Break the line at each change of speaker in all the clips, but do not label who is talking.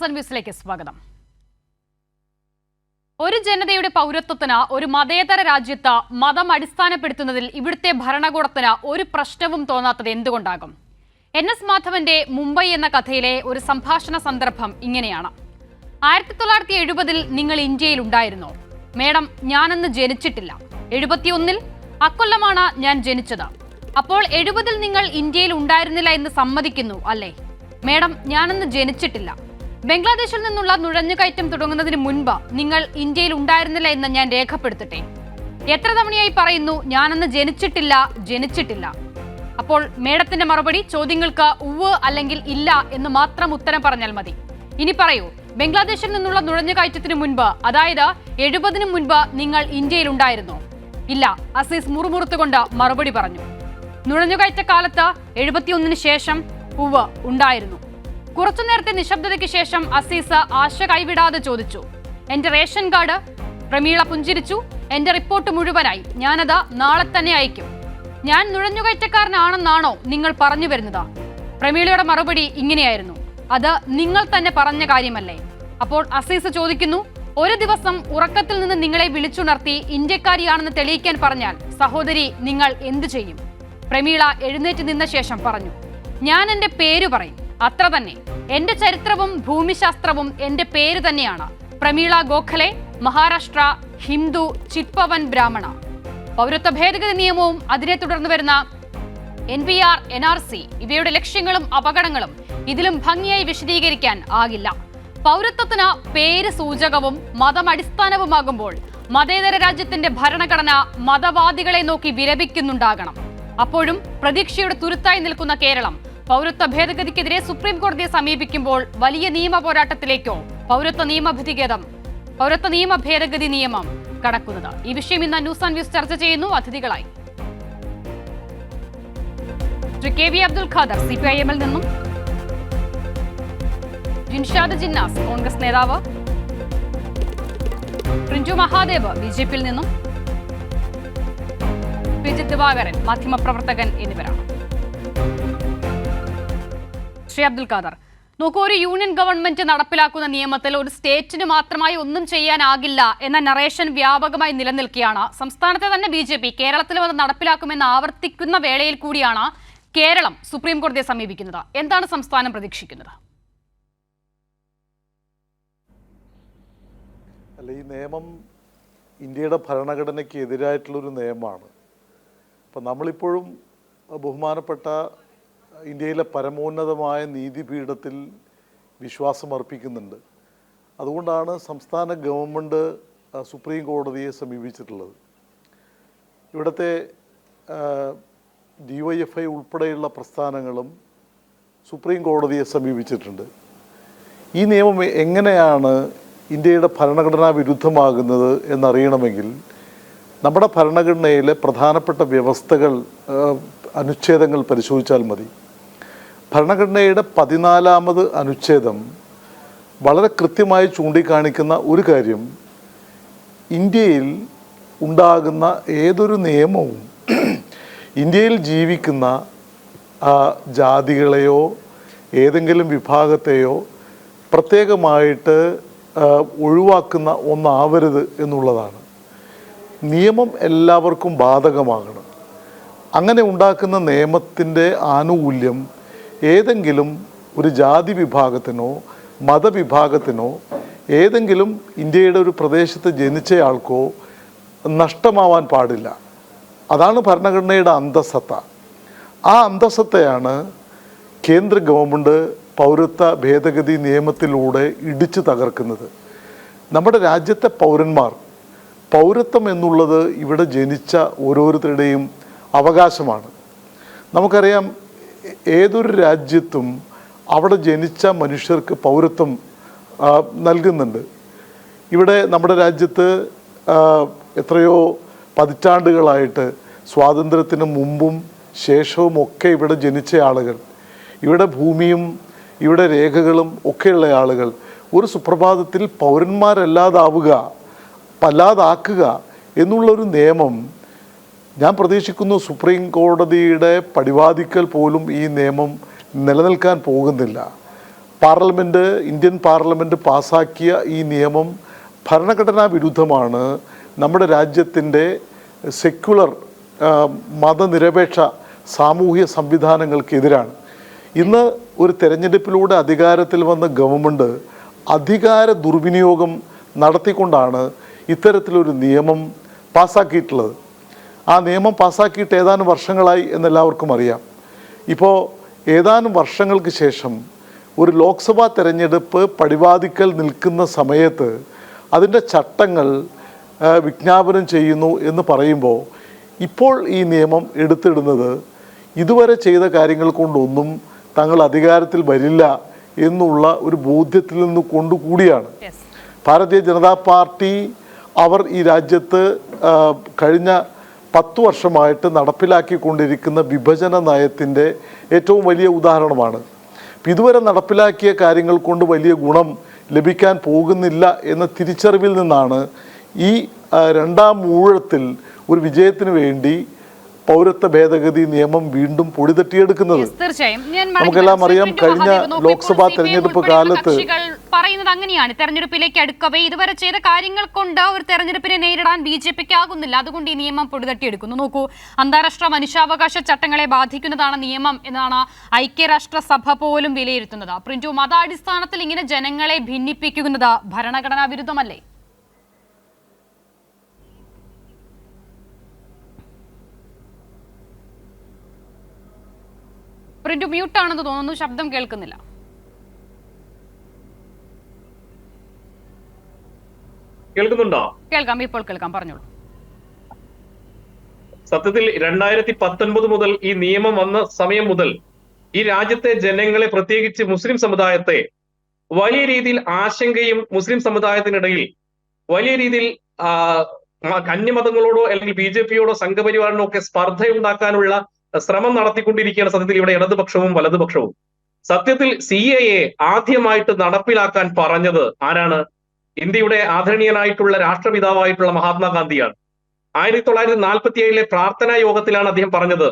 News and വ്യൂസിലേക്ക് സ്വാഗതം. ഒരു ജനതയുടെ പൗരത്വത്തിന് ഒരു മതേതര രാജ്യത്ത് മതം അടിസ്ഥാനപ്പെടുത്തുന്നതിൽ ഇവിടുത്തെ ഭരണകൂടത്തിന് ഒരു പ്രശ്നവും തോന്നാത്തത് എന്തുകൊണ്ടാകും? NS മാധവന്റെ മുംബൈ എന്ന കഥയിലെ ഒരു സംഭാഷണ സന്ദർഭം ഇങ്ങനെയാണ്. 1970-ൽ നിങ്ങൾ ഇന്ത്യയിൽ ഉണ്ടായിരുന്നോ? മേഡം, ഞാനന്ന് ജനിച്ചിട്ടില്ല. 71-ൽ അക്കൊല്ലമാണ് ഞാൻ ജനിച്ചത്. അപ്പോൾ 70-ൽ നിങ്ങൾ ഇന്ത്യയിൽ ഉണ്ടായിരുന്നില്ല എന്ന് സമ്മതിക്കുന്നു അല്ലേ? മേഡം, ഞാനന്ന് ജനിച്ചിട്ടില്ല. ബംഗ്ലാദേശിൽ നിന്നുള്ള നുഴഞ്ഞുകയറ്റം തുടങ്ങുന്നതിന് മുൻപ് നിങ്ങൾ ഇന്ത്യയിൽ ഉണ്ടായിരുന്നില്ല എന്ന് ഞാൻ രേഖപ്പെടുത്തട്ടെ. എത്ര തവണയായി പറയുന്നു ഞാനന്ന് ജനിച്ചിട്ടില്ല. അപ്പോൾ മേഡത്തിന്റെ മറുപടി ചോദ്യങ്ങൾക്ക് ഉവ്വ് അല്ലെങ്കിൽ ഇല്ല എന്ന് മാത്രം ഉത്തരം പറഞ്ഞാൽ മതി. ഇനി പറയൂ, ബംഗ്ലാദേശിൽ നിന്നുള്ള നുഴഞ്ഞുകയറ്റത്തിന് മുൻപ്, അതായത് 70-ന് മുൻപ് നിങ്ങൾ ഇന്ത്യയിൽ ഉണ്ടായിരുന്നോ? ഇല്ല, അസീസ് മുറുമുറുത്തുകൊണ്ട് മറുപടി പറഞ്ഞു. നുഴഞ്ഞുകയറ്റ കാലത്ത് 71-ന് ശേഷം ഉവ്വ് ഉണ്ടായിരുന്നു. കുറച്ചു നേരത്തെ നിശബ്ദതയ്ക്ക് ശേഷം അസീസ് ആശ കൈവിടാതെ ചോദിച്ചു, എന്റെ റേഷൻ കാർഡ്? പ്രമീള പുഞ്ചിരിച്ചു. എന്റെ റിപ്പോർട്ട് മുഴുവനായി. ഞാനത് നാളെ തന്നെ അയക്കും. ഞാൻ നുഴഞ്ഞുകയറ്റക്കാരനാണെന്നാണോ നിങ്ങൾ പറഞ്ഞു വരുന്നത്? പ്രമീളയുടെ മറുപടി ഇങ്ങനെയായിരുന്നു, അത് നിങ്ങൾ തന്നെ പറഞ്ഞ കാര്യമല്ലേ? അപ്പോൾ അസീസ് ചോദിക്കുന്നു, ഒരു ദിവസം ഉറക്കത്തിൽ നിന്ന് നിങ്ങളെ വിളിച്ചുണർത്തി ഇന്ത്യക്കാരിയാണെന്ന് തെളിയിക്കാൻ പറഞ്ഞാൽ സഹോദരി നിങ്ങൾ എന്തു ചെയ്യും? പ്രമീള എഴുന്നേറ്റ് നിന്ന ശേഷം പറഞ്ഞു, ഞാൻ എന്റെ പേര് പറയും, അത്ര തന്നെ. എന്റെ ചരിത്രവും ഭൂമിശാസ്ത്രവും എന്റെ പേര് തന്നെയാണ്. പ്രമീള ഗോഖലെ, മഹാരാഷ്ട്ര, ഹിന്ദു, ചിറ്റ്പവൻ ബ്രാഹ്മണ. പൗരത്വ ഭേദഗതി നിയമവും അതിനെ തുടർന്ന് വരുന്ന NPR, NRC ഇവയുടെ ലക്ഷ്യങ്ങളും അപകടങ്ങളും ഇതിലും ഭംഗിയായി വിശദീകരിക്കാൻ ആകില്ല. പൗരത്വത്തിന് പേര് സൂചകവും മതം അടിസ്ഥാനവുമാകുമ്പോൾ മതേതര രാജ്യത്തിന്റെ ഭരണഘടന മതവാദികളെ നോക്കി വിലപിക്കുന്നുണ്ടാകണം. അപ്പോഴും പ്രതീക്ഷയുടെ തുരുത്തായി നിൽക്കുന്ന കേരളം പൗരത്വ ഭേദഗതിക്കെതിരെ സുപ്രീം കോടതിയെ സമീപിക്കുമ്പോൾ വലിയ നിയമ പോരാട്ടത്തിലേക്കോ പൗരത്വ നിയമ ഭേദഗതി നിയമം കടക്കുന്നത്? ഈ വിഷയം ഇന്ന് ന്യൂസ് ആൻഡ് വ്യൂസ് ചർച്ച ചെയ്യുന്നു. അതിഥികളായി ശ്രീ KV അബ്ദുൽ ഖാദർ CPIM-ൽ നിന്നും, ജിൻഷാദ് ജിന്നാസ് കോൺഗ്രസ് നേതാവ്, പ്രിഞ്ചു മഹാദേവ് BJP-ൽ നിന്നും, വിജിത് ദിവാകരൻ മാധ്യമപ്രവർത്തകൻ എന്നിവരാണ്. ശ്രീ അബ്ദുൽ ഖാദർ, നോക്കൂ, ഒരു യൂണിയൻ ഗവൺമെന്റ് നടപ്പിലാക്കുന്ന നിയമത്തിൽ ഒരു സ്റ്റേറ്റിന് മാത്രമായി ഒന്നും ചെയ്യാനാകില്ല എന്ന നറേഷൻ വ്യാപകമായി നിലനിൽക്കുകയാണ്. സംസ്ഥാനത്തെ തന്നെ BJP കേരളത്തിലും അത് നടപ്പിലാക്കുമെന്ന് ആവർത്തിക്കുന്ന വേളയിൽ കൂടിയാണ് കേരളം സുപ്രീം കോടതിയെ സമീപിക്കുന്നത്. എന്താണ് സംസ്ഥാനം പ്രതീക്ഷിക്കുന്നത്?
ഈ നിയമം ഇന്ത്യയുടെ ഭരണഘടനയ്ക്ക് എതിരായിട്ടുള്ളൊരു നിയമമാണ്. അപ്പം നമ്മളിപ്പോഴും ബഹുമാനപ്പെട്ട ഇന്ത്യയിലെ പരമോന്നതമായ നീതിപീഠത്തിൽ വിശ്വാസമർപ്പിക്കുന്നുണ്ട്. അതുകൊണ്ടാണ് സംസ്ഥാന ഗവൺമെൻറ് സുപ്രീം കോടതിയെ സമീപിച്ചിട്ടുള്ളത്. ഇവിടുത്തെ DYFI ഉൾപ്പെടെയുള്ള പ്രസ്ഥാനങ്ങളും സുപ്രീം കോടതിയെ സമീപിച്ചിട്ടുണ്ട്. ഈ നിയമം എങ്ങനെയാണ് ഇന്ത്യയുടെ ഭരണഘടനാ വിരുദ്ധമാകുന്നത് എന്നറിയണമെങ്കിൽ നമ്മുടെ ഭരണഘടനയിലെ പ്രധാനപ്പെട്ട വ്യവസ്ഥകൾ, അനുച്ഛേദങ്ങൾ പരിശോധിച്ചാൽ മതി. ഭരണഘടനയുടെ 14ാമത് അനുച്ഛേദം വളരെ കൃത്യമായി ചൂണ്ടിക്കാണിക്കുന്ന ഒരു കാര്യം, ഇന്ത്യയിൽ ഉണ്ടാകുന്ന ഏതൊരു നിയമവും ഇന്ത്യയിൽ ജീവിക്കുന്ന ജാതികളെയോ ഏതെങ്കിലും വിഭാഗത്തെയോ പ്രത്യേകമായിട്ട് ഒഴിവാക്കുന്ന ഒന്നാവരുത് എന്നുള്ളതാണ്. നിയമം എല്ലാവർക്കും ബാധകമാകണം. അങ്ങനെ ഉണ്ടാക്കുന്ന നിയമത്തിൻ്റെ ആനുകൂല്യം ഏതെങ്കിലും ഒരു ജാതി വിഭാഗത്തിനോ മതവിഭാഗത്തിനോ ഏതെങ്കിലും ഇന്ത്യയുടെ ഒരു പ്രദേശത്ത് ജനിച്ചയാൾക്കോ നഷ്ടമാവാൻ പാടില്ല. അതാണ് ഭരണഘടനയുടെ അന്തസ്സത്ത. ആ അന്തസ്സത്തെയാണ് കേന്ദ്ര ഗവൺമെൻറ് പൗരത്വ ഭേദഗതി നിയമത്തിലൂടെ ഇടിച്ചു തകർക്കുന്നത്. നമ്മുടെ രാജ്യത്തെ പൗരത്വം എന്നുള്ളത് ഇവിടെ ജനിച്ച ഓരോരുത്തരുടെയും അവകാശമാണ്. നമുക്കറിയാം, ഏതൊരു രാജ്യത്തും അവിടെ ജനിച്ച മനുഷ്യർക്ക് പൗരത്വം നൽകുന്നുണ്ട്. ഇവിടെ നമ്മുടെ രാജ്യത്ത് എത്രയോ പതിറ്റാണ്ടുകളായിട്ട് സ്വാതന്ത്ര്യത്തിന് മുമ്പും ശേഷവും ഒക്കെ ഇവിടെ ജനിച്ച ആളുകൾ, ഇവിടെ ഭൂമിയും ഇവിടെ രേഖകളും ഒക്കെയുള്ള ആളുകൾ ഒരു സുപ്രഭാതത്തിൽ പൗരന്മാരല്ലാതാക്കുക എന്നുള്ളൊരു നിയമം ഞാൻ പ്രതീക്ഷിക്കുന്നു സുപ്രീം കോടതിയുടെ പടിവാതിക്കൽ പോലും ഈ നിയമം നിലനിൽക്കാൻ പോകുന്നില്ല. ഇന്ത്യൻ പാർലമെൻറ്റ് പാസാക്കിയ ഈ നിയമം ഭരണഘടനാ വിരുദ്ധമാണ്. നമ്മുടെ രാജ്യത്തിൻ്റെ സെക്യുലർ മതനിരപേക്ഷ സാമൂഹ്യ സംവിധാനങ്ങൾക്കെതിരാണ്. ഇന്ന് ഒരു തെരഞ്ഞെടുപ്പിലൂടെ അധികാരത്തിൽ വന്ന ഗവൺമെൻറ് അധികാര ദുർവിനിയോഗം നടത്തിക്കൊണ്ടാണ് ഇത്തരത്തിലൊരു നിയമം പാസ്സാക്കിയിട്ടുള്ളത്. ആ നിയമം പാസ്സാക്കിയിട്ട് ഏതാനും വർഷങ്ങളായി എന്നെല്ലാവർക്കും അറിയാം. ഇപ്പോൾ ഏതാനും വർഷങ്ങൾക്ക് ശേഷം ഒരു ലോക്സഭാ തെരഞ്ഞെടുപ്പ് പടിവാതിക്കൽ നിൽക്കുന്ന സമയത്ത് അതിൻ്റെ ചട്ടങ്ങൾ വിജ്ഞാപനം ചെയ്യുന്നു എന്ന് പറയുമ്പോൾ ഇപ്പോൾ ഈ നിയമം എടുത്തിടുന്നത് ഇതുവരെ ചെയ്ത കാര്യങ്ങൾ കൊണ്ടൊന്നും തങ്ങൾ അധികാരത്തിൽ വരില്ല എന്നുള്ള ഒരു ബോധ്യത്തിൽ നിന്ന് കൊണ്ടുകൂടിയാണ്. ഭാരതീയ ജനതാ പാർട്ടി അവർ ഈ രാജ്യത്ത് കഴിഞ്ഞ 10 വർഷമായിട്ട് നടപ്പിലാക്കിക്കൊണ്ടിരിക്കുന്ന വിഭജന നയത്തിൻ്റെ ഏറ്റവും വലിയ ഉദാഹരണമാണ്. ഇതുവരെ നടപ്പിലാക്കിയ കാര്യങ്ങൾ കൊണ്ട് വലിയ ഗുണം ലഭിക്കാൻ പോകുന്നില്ല എന്ന തിരിച്ചറിവിൽ നിന്നാണ് ഈ രണ്ടാം ഊഴത്തിൽ ഒരു വിജയത്തിന് വേണ്ടി പൗരത്വ ഭേദഗതി നിയമം വീണ്ടും പൊടിതട്ടിയെടുക്കുന്നത്. നമുക്കെല്ലാം അറിയാം, കഴിഞ്ഞ ലോക്സഭാ തെരഞ്ഞെടുപ്പ് കാലത്ത്
പറയുന്നത് അങ്ങനെയാണ്. തെരഞ്ഞെടുപ്പിലേക്ക് അടുക്കവേ ഇതുവരെ ചെയ്ത കാര്യങ്ങൾ കൊണ്ട് ഒരു തെരഞ്ഞെടുപ്പിനെ നേരിടാൻ BJPക്ക് ആകുന്നില്ല. അതുകൊണ്ട് ഈ നിയമം പൊടിതട്ടിയെടുക്കുന്നു. നോക്കൂ, അന്താരാഷ്ട്ര മനുഷ്യാവകാശ ചട്ടങ്ങളെ ബാധിക്കുന്നതാണ് നിയമം എന്നാണ് ഐക്യരാഷ്ട്രസഭ പോലും വിലയിരുത്തുന്നത്. പ്രിന്റു, മതാടിസ്ഥാനത്തിൽ ഇങ്ങനെ ജനങ്ങളെ ഭിന്നിപ്പിക്കുന്നത് ഭരണഘടനാ വിരുദ്ധമല്ലേ? പ്രിന്റു മ്യൂട്ടാണെന്ന് തോന്നുന്നു, ശബ്ദം കേൾക്കുന്നില്ല.
കേൾക്കുന്നുണ്ടോ?
കേൾക്കാം, ഇപ്പോൾ കേൾക്കാം, പറഞ്ഞോളൂ.
സത്യത്തിൽ 2019 മുതൽ ഈ നിയമം വന്ന സമയം മുതൽ ഈ രാജ്യത്തെ ജനങ്ങളെ, പ്രത്യേകിച്ച് മുസ്ലിം സമുദായത്തെ വലിയ രീതിയിൽ ആശങ്കയും മുസ്ലിം സമുദായത്തിനിടയിൽ വലിയ രീതിയിൽ അന്യമതങ്ങളോടോ അല്ലെങ്കിൽ BJPയോടോ സംഘപരിവാറിനോ ഒക്കെ സ്പർദ്ധയുണ്ടാക്കാനുള്ള ശ്രമം നടത്തിക്കൊണ്ടിരിക്കുകയാണ് സത്യത്തിൽ ഇവിടെ ഇടതുപക്ഷവും വലതുപക്ഷവും. സത്യത്തിൽ CAA ആദ്യമായിട്ട് നടപ്പിലാക്കാൻ പറഞ്ഞത് ആരാണ്? ഇന്ത്യയുടെ ആദരണീയനായിട്ടുള്ള രാഷ്ട്രപിതാവായിട്ടുള്ള മഹാത്മാഗാന്ധിയാണ്. 1947 പ്രാർത്ഥനാ യോഗത്തിലാണ് അദ്ദേഹം പറഞ്ഞത്,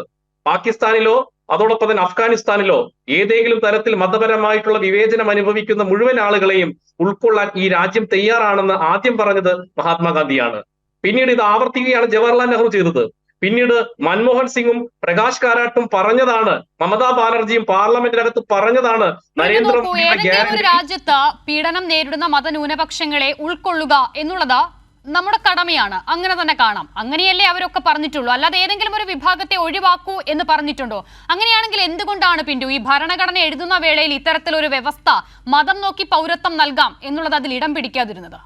പാകിസ്ഥാനിലോ അതോടൊപ്പം തന്നെ അഫ്ഗാനിസ്ഥാനിലോ ഏതെങ്കിലും തരത്തിൽ മതപരമായിട്ടുള്ള വിവേചനം അനുഭവിക്കുന്ന മുഴുവൻ ആളുകളെയും ഉൾക്കൊള്ളാൻ ഈ രാജ്യം തയ്യാറാണെന്ന് ആദ്യം പറഞ്ഞത് മഹാത്മാഗാന്ധിയാണ്. പിന്നീട് ഇത് ആവർത്തിക്കുകയാണ് ജവഹർലാൽ നെഹ്റു ചെയ്തത്. പിന്നീട് മൻമോഹൻ സിംഗും പ്രകാശ് കാരാട്ടും പറഞ്ഞതാണ്, മമതാ ബാനർജിയും പാർലമെന്റിനകത്ത് പറഞ്ഞതാണ്.
നരേന്ദ്രമോദി രാജ്യത്ത് പീഡനം നേരിടുന്ന മതന്യൂനപക്ഷങ്ങളെ ഉൾക്കൊള്ളുക എന്നുള്ളത് നമ്മുടെ കടമയാണ്. അങ്ങനെ തന്നെ കാണാം. അങ്ങനെയല്ലേ അവരൊക്കെ പറഞ്ഞിട്ടുള്ളൂ. അല്ലാതെ ഏതെങ്കിലും ഒരു വിഭാഗത്തെ ഒഴിവാക്കൂ എന്ന് പറഞ്ഞിട്ടുണ്ടോ? അങ്ങനെയാണെങ്കിൽ എന്തുകൊണ്ടാണ് പിന്റു ഈ ഭരണഘടന എഴുതുന്ന വേളയിൽ ഇത്തരത്തിലൊരു വ്യവസ്ഥ മതം നോക്കി പൗരത്വം നൽകാം എന്നുള്ളത് അതിൽ ഇടം പിടിക്കാതിരുന്നത്?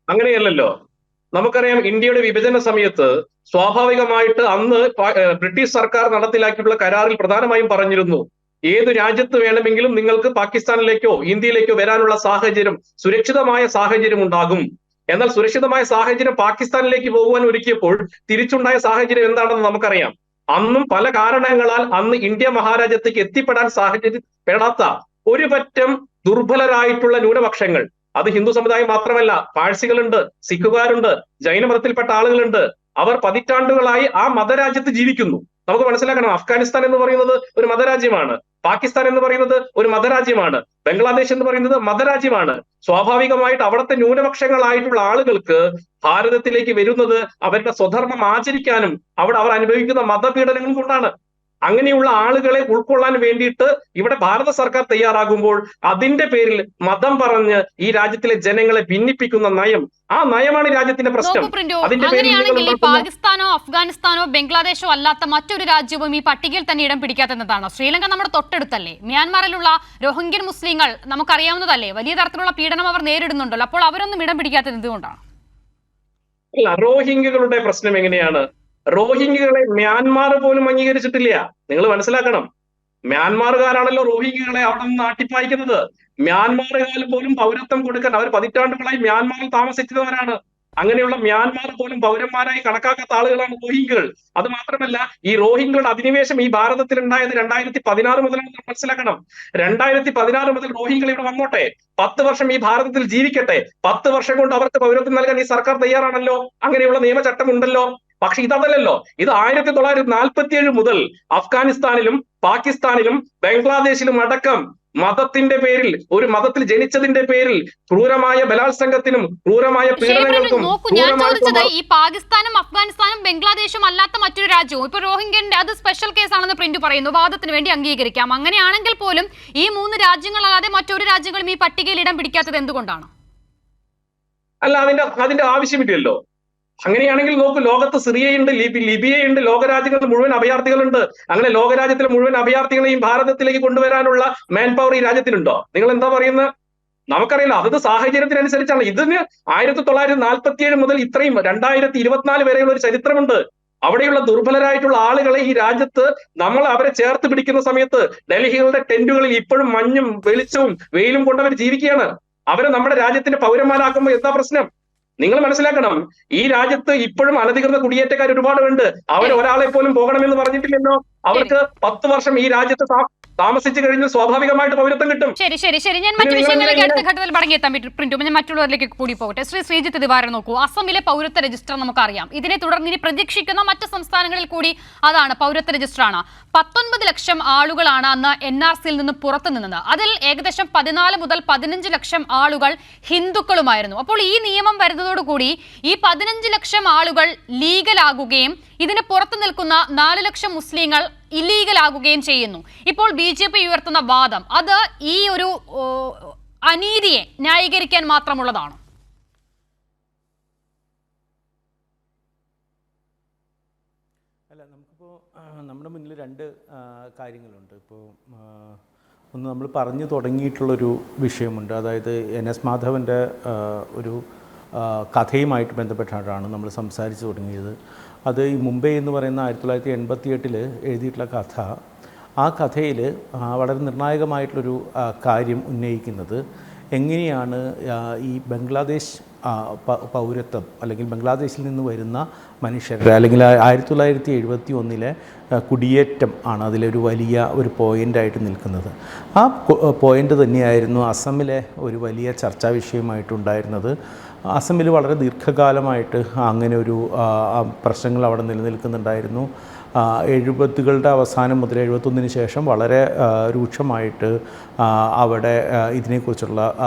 അങ്ങനെയല്ലല്ലോ. നമുക്കറിയാം, ഇന്ത്യയുടെ വിഭജന സമയത്ത് സ്വാഭാവികമായിട്ട് അന്ന് ബ്രിട്ടീഷ് സർക്കാർ നടപ്പിലാക്കിയിട്ടുള്ള കരാറിൽ പ്രധാനമായും പറഞ്ഞിരുന്നു, ഏത് രാജ്യത്ത് വേണമെങ്കിലും നിങ്ങൾക്ക് പാകിസ്ഥാനിലേക്കോ ഇന്ത്യയിലേക്കോ വരാനുള്ള സാഹചര്യം, സുരക്ഷിതമായ സാഹചര്യം ഉണ്ടാകും. എന്നാൽ സുരക്ഷിതമായ സാഹചര്യം പാകിസ്ഥാനിലേക്ക് പോകുവാൻ ഒരുക്കിയപ്പോൾ തിരിച്ചുണ്ടായ സാഹചര്യം എന്താണെന്ന് നമുക്കറിയാം. അന്നും പല കാരണങ്ങളാൽ അന്ന് ഇന്ത്യ മഹാരാജ്യത്തേക്ക് എത്തിപ്പെടാൻ സാഹചര്യപ്പെടാത്ത ഒരു പറ്റം ദുർബലരായിട്ടുള്ള ന്യൂനപക്ഷങ്ങൾ, അത് ഹിന്ദു സമുദായം മാത്രമല്ല, പാഴ്സികളുണ്ട്, സിഖുകാരുണ്ട്, ജൈനമതത്തിൽപ്പെട്ട ആളുകളുണ്ട്. അവർ പതിറ്റാണ്ടുകളായി ആ മതരാജ്യത്ത് ജീവിക്കുന്നു. നമുക്ക് മനസ്സിലാക്കണം, അഫ്ഗാനിസ്ഥാൻ എന്ന് പറയുന്നത് ഒരു മതരാജ്യമാണ്, പാകിസ്ഥാൻ എന്ന് പറയുന്നത് ഒരു മതരാജ്യമാണ്, ബംഗ്ലാദേശ് എന്ന് പറയുന്നത് മതരാജ്യമാണ്. സ്വാഭാവികമായിട്ട് അവിടുത്തെ ന്യൂനപക്ഷങ്ങളായിട്ടുള്ള ആളുകൾക്ക് ഭാരതത്തിലേക്ക് വരുന്നത് അവരുടെ സ്വധർമ്മം ആചരിക്കാനും അവിടെ അവർ അനുഭവിക്കുന്ന മതപീഡനങ്ങൾ കൊണ്ടാണ്. അങ്ങനെയുള്ള ആളുകളെ ഉൾക്കൊള്ളാൻ വേണ്ടിയിട്ട് ഇവിടെ ഭാരത സർക്കാർ തയ്യാറാകുമ്പോൾ അതിന്റെ പേരിൽ മതം പറഞ്ഞ് ഈ രാജ്യത്തിലെ ജനങ്ങളെ ഭിന്നിപ്പിക്കുന്ന നയം, ആ നയമാണ് രാജ്യത്തിന്റെ പ്രശ്നം.
അങ്ങനെയാണെങ്കിൽ പാകിസ്ഥാനോ അഫ്ഗാനിസ്ഥാനോ ബംഗ്ലാദേശോ അല്ലാത്ത മറ്റൊരു രാജ്യവും ഈ പട്ടികയിൽ തന്നെ ഇടം പിടിക്കാത്തതാണ്. ശ്രീലങ്ക നമ്മുടെ തൊട്ടടുത്തല്ലേ? മ്യാൻമാറിലുള്ള റോഹിംഗ്യൻ മുസ്ലിങ്ങൾ നമുക്കറിയാവുന്നതല്ലേ? വലിയ തരത്തിലുള്ള പീഡനം അവർ നേരിടുന്നുണ്ടല്ലോ. അപ്പോൾ അവരൊന്നും ഇടം പിടിക്കാത്തത് എന്തുകൊണ്ടാണ്?
റോഹിംഗ്യകളുടെ പ്രശ്നം എങ്ങനെയാണ്? റോഹിംഗ്യകളെ മ്യാൻമാർ പോലും അംഗീകരിച്ചിട്ടില്ല. നിങ്ങൾ മനസ്സിലാക്കണം, മ്യാൻമാറുകാരാണല്ലോ റോഹിംഗ്യകളെ അവിടെ നിന്ന് ആട്ടിപ്പായിക്കുന്നത്. മ്യാൻമാറുകാരിൽ പോലും പൗരത്വം കൊടുക്കാൻ അവർ പതിറ്റാണ്ടുകളായി മ്യാൻമാറിൽ താമസിച്ചവരാണ്. അങ്ങനെയുള്ള മ്യാൻമാർ പോലും പൗരന്മാരായി കണക്കാക്കാത്ത ആളുകളാണ് റോഹിംഗ്യകൾ. അത് മാത്രമല്ല, ഈ റോഹിംഗ്യകളുടെ അധിനിവേശം ഈ ഭാരതത്തിൽ ഉണ്ടായത് 2016 മുതലാണ് മനസ്സിലാക്കണം. 2016 മുതൽ റോഹിംഗ്യകൾ ഇവിടെ വന്നോട്ടെ, 10 വർഷം ഈ ഭാരതത്തിൽ ജീവിക്കട്ടെ, 10 വർഷം കൊണ്ട് അവർക്ക് പൗരത്വം നൽകാൻ ഈ സർക്കാർ തയ്യാറാണല്ലോ. അങ്ങനെയുള്ള നിയമചട്ടം ഉണ്ടല്ലോ. പക്ഷെ ഇതല്ലല്ലോ. ഇത് 1947 മുതൽ അഫ്ഗാനിസ്ഥാനിലും പാകിസ്ഥാനിലും ബംഗ്ലാദേശിലും അടക്കം മതത്തിന്റെ പേരിൽ, ഒരു മതത്തിൽ ജനിച്ചതിന്റെ പേരിൽ ക്രൂരമായ ബലാത്സംഗത്തിനും ക്രൂരമായ പീഡനങ്ങൾക്കും
നോക്കൂ, ഞാൻ ചോദിച്ചത് ഈ പാകിസ്ഥാനും അഫ്ഗാനിസ്ഥാനും ബംഗ്ലാദേശും അല്ലാത്ത മറ്റൊരു രാജ്യവും ഇപ്പൊ റോഹിംഗ്യന്റെ അത് സ്പെഷ്യൽ കേസാണെന്ന് പ്രിന്റ് പറയുന്നു, വാദത്തിന് വേണ്ടി അംഗീകരിക്കാം. അങ്ങനെയാണെങ്കിൽ പോലും ഈ 3 രാജ്യങ്ങളല്ലാതെ മറ്റൊരു രാജ്യങ്ങളും ഈ പട്ടികയിൽ ഇടം പിടിക്കാത്തത് എന്തുകൊണ്ടാണ്?
അല്ല, അതിന്റെ ആവശ്യമില്ലല്ലോ. അങ്ങനെയാണെങ്കിൽ നോക്കൂ, ലോകത്ത് സിറിയയുണ്ട്, ലിബിയയുണ്ട്, ലോകരാജ്യങ്ങളിൽ മുഴുവൻ അഭയാർത്ഥികളുണ്ട്. അങ്ങനെ ലോകരാജ്യത്തിലെ മുഴുവൻ അഭയാർത്ഥികളെയും ഭാരതത്തിലേക്ക് കൊണ്ടുവരാനുള്ള മാൻ പവർ ഈ രാജ്യത്തിനുണ്ടോ? നിങ്ങൾ എന്താ പറയുന്നത്? നമുക്കറിയില്ല, അതത് സാഹചര്യത്തിനനുസരിച്ചാണ്. ഇതിന് 1947 മുതൽ ഇത്രയും 2024 വരെയുള്ള ഒരു ചരിത്രമുണ്ട്. അവിടെയുള്ള ദുർബലരായിട്ടുള്ള ആളുകളെ ഈ രാജ്യത്ത് നമ്മൾ അവരെ ചേർത്ത് പിടിക്കുന്ന സമയത്ത് ഡൽഹികളുടെ ടെന്റുകളിൽ ഇപ്പോഴും മഞ്ഞും വെളിച്ചവും വെയിലും കൊണ്ടവർ ജീവിക്കുകയാണ്. അവരെ നമ്മുടെ രാജ്യത്തിന്റെ പൗരന്മാരാക്കുമ്പോൾ എന്താ പ്രശ്നം? നിങ്ങൾ മനസ്സിലാക്കണം, ഈ രാജ്യത്ത് ഇപ്പോഴും അനധികൃത കുടിയേറ്റക്കാർ ഒരുപാടുണ്ട്. അവർ ഒരാളെ പോലും പോകണമെന്ന് പറഞ്ഞിട്ടില്ലല്ലോ. അവർക്ക് 10 വർഷം ഈ രാജ്യത്ത് താമസിച്ചു കഴിഞ്ഞാൽ സ്വാഭാവികമായിട്ട് പൗരത്വം കിട്ടും.
ശരി, ഞാൻ മറ്റു വിഷയങ്ങളിലേക്ക് അടുത്ത ഘട്ടത്തിൽ മടങ്ങിയെത്താൻ പ്രിന്റു. ഞാൻ മറ്റുള്ളവരിലേക്ക് കൂടി പോകട്ടെ. ശ്രീജിത്ത് ദിവാരൻ, നോക്കൂ, അസമിലെ പൗരത്വ രജിസ്റ്റർ നമുക്കറിയാം. ഇതിനെ തുടർന്ന് ഇനി പ്രതീക്ഷിക്കുന്ന മറ്റ് സംസ്ഥാനങ്ങളിൽ കൂടി അതാണ്, പൗരത്വ രജിസ്റ്ററാണ്. 19 ലക്ഷം ആളുകളാണ് അന്ന് NRCയിൽ നിന്ന് പുറത്തു നിന്നത്. അതിൽ ഏകദേശം 14 മുതൽ 15 ലക്ഷം ആളുകൾ ഹിന്ദുക്കളുമായിരുന്നു. അപ്പോൾ ഈ നിയമം വരുന്നതോടുകൂടി ഈ 15 ലക്ഷം ആളുകൾ ലീഗലാകുകയും ഇതിന് പുറത്തു നിൽക്കുന്ന 4 ലക്ഷം മുസ്ലിങ്ങൾ ഇല്ലീഗലാകുകയും ചെയ്യുന്നു. ഇപ്പോൾ BJP ഉയർത്തുന്ന വാദം അത് ഈ ഒരു അനീതിയെ ന്യായീകരിക്കാൻ മാത്രമുള്ളതാണ്.
അല്ല, നമുക്കിപ്പോൾ നമ്മുടെ മുന്നിൽ 2 കാര്യങ്ങളുണ്ട്. ഇപ്പോൾ ഒന്ന് നമ്മൾ പറഞ്ഞു തുടങ്ങിയിട്ടുള്ളൊരു വിഷയമുണ്ട്. അതായത് NS മാധവൻ്റെ ഒരു കഥയുമായിട്ട് ബന്ധപ്പെട്ടാണ് നമ്മൾ സംസാരിച്ചു തുടങ്ങിയത്. അത് ഈ മുംബൈ എന്ന് പറയുന്ന 1988 എഴുതിയിട്ടുള്ള കഥ. ആ കഥയിൽ വളരെ നിർണായകമായിട്ടുള്ളൊരു കാര്യം ഉന്നയിക്കുന്നത് എങ്ങനെയാണ് ഈ ബംഗ്ലാദേശ് പൗരത്വം അല്ലെങ്കിൽ ബംഗ്ലാദേശിൽ നിന്ന് വരുന്ന മനുഷ്യരുടെ അല്ലെങ്കിൽ 1971 കുടിയേറ്റം ആണ് അതിലൊരു വലിയ ഒരു പോയിൻ്റായിട്ട് നിൽക്കുന്നത്. ആ പോയിൻ്റ് തന്നെയായിരുന്നു അസമിലെ ഒരു വലിയ ചർച്ചാ വിഷയമായിട്ടുണ്ടായിരുന്നത്. അസമിൽ വളരെ ദീർഘകാലമായിട്ട് അങ്ങനെ ഒരു പ്രശ്നങ്ങൾ അവിടെ നിലനിൽക്കുന്നുണ്ടായിരുന്നു. 70കളുടെ അവസാനം മുതൽ 71 ശേഷം വളരെ രൂക്ഷമായിട്ട് അവിടെ ഇതിനെക്കുറിച്ചുള്ള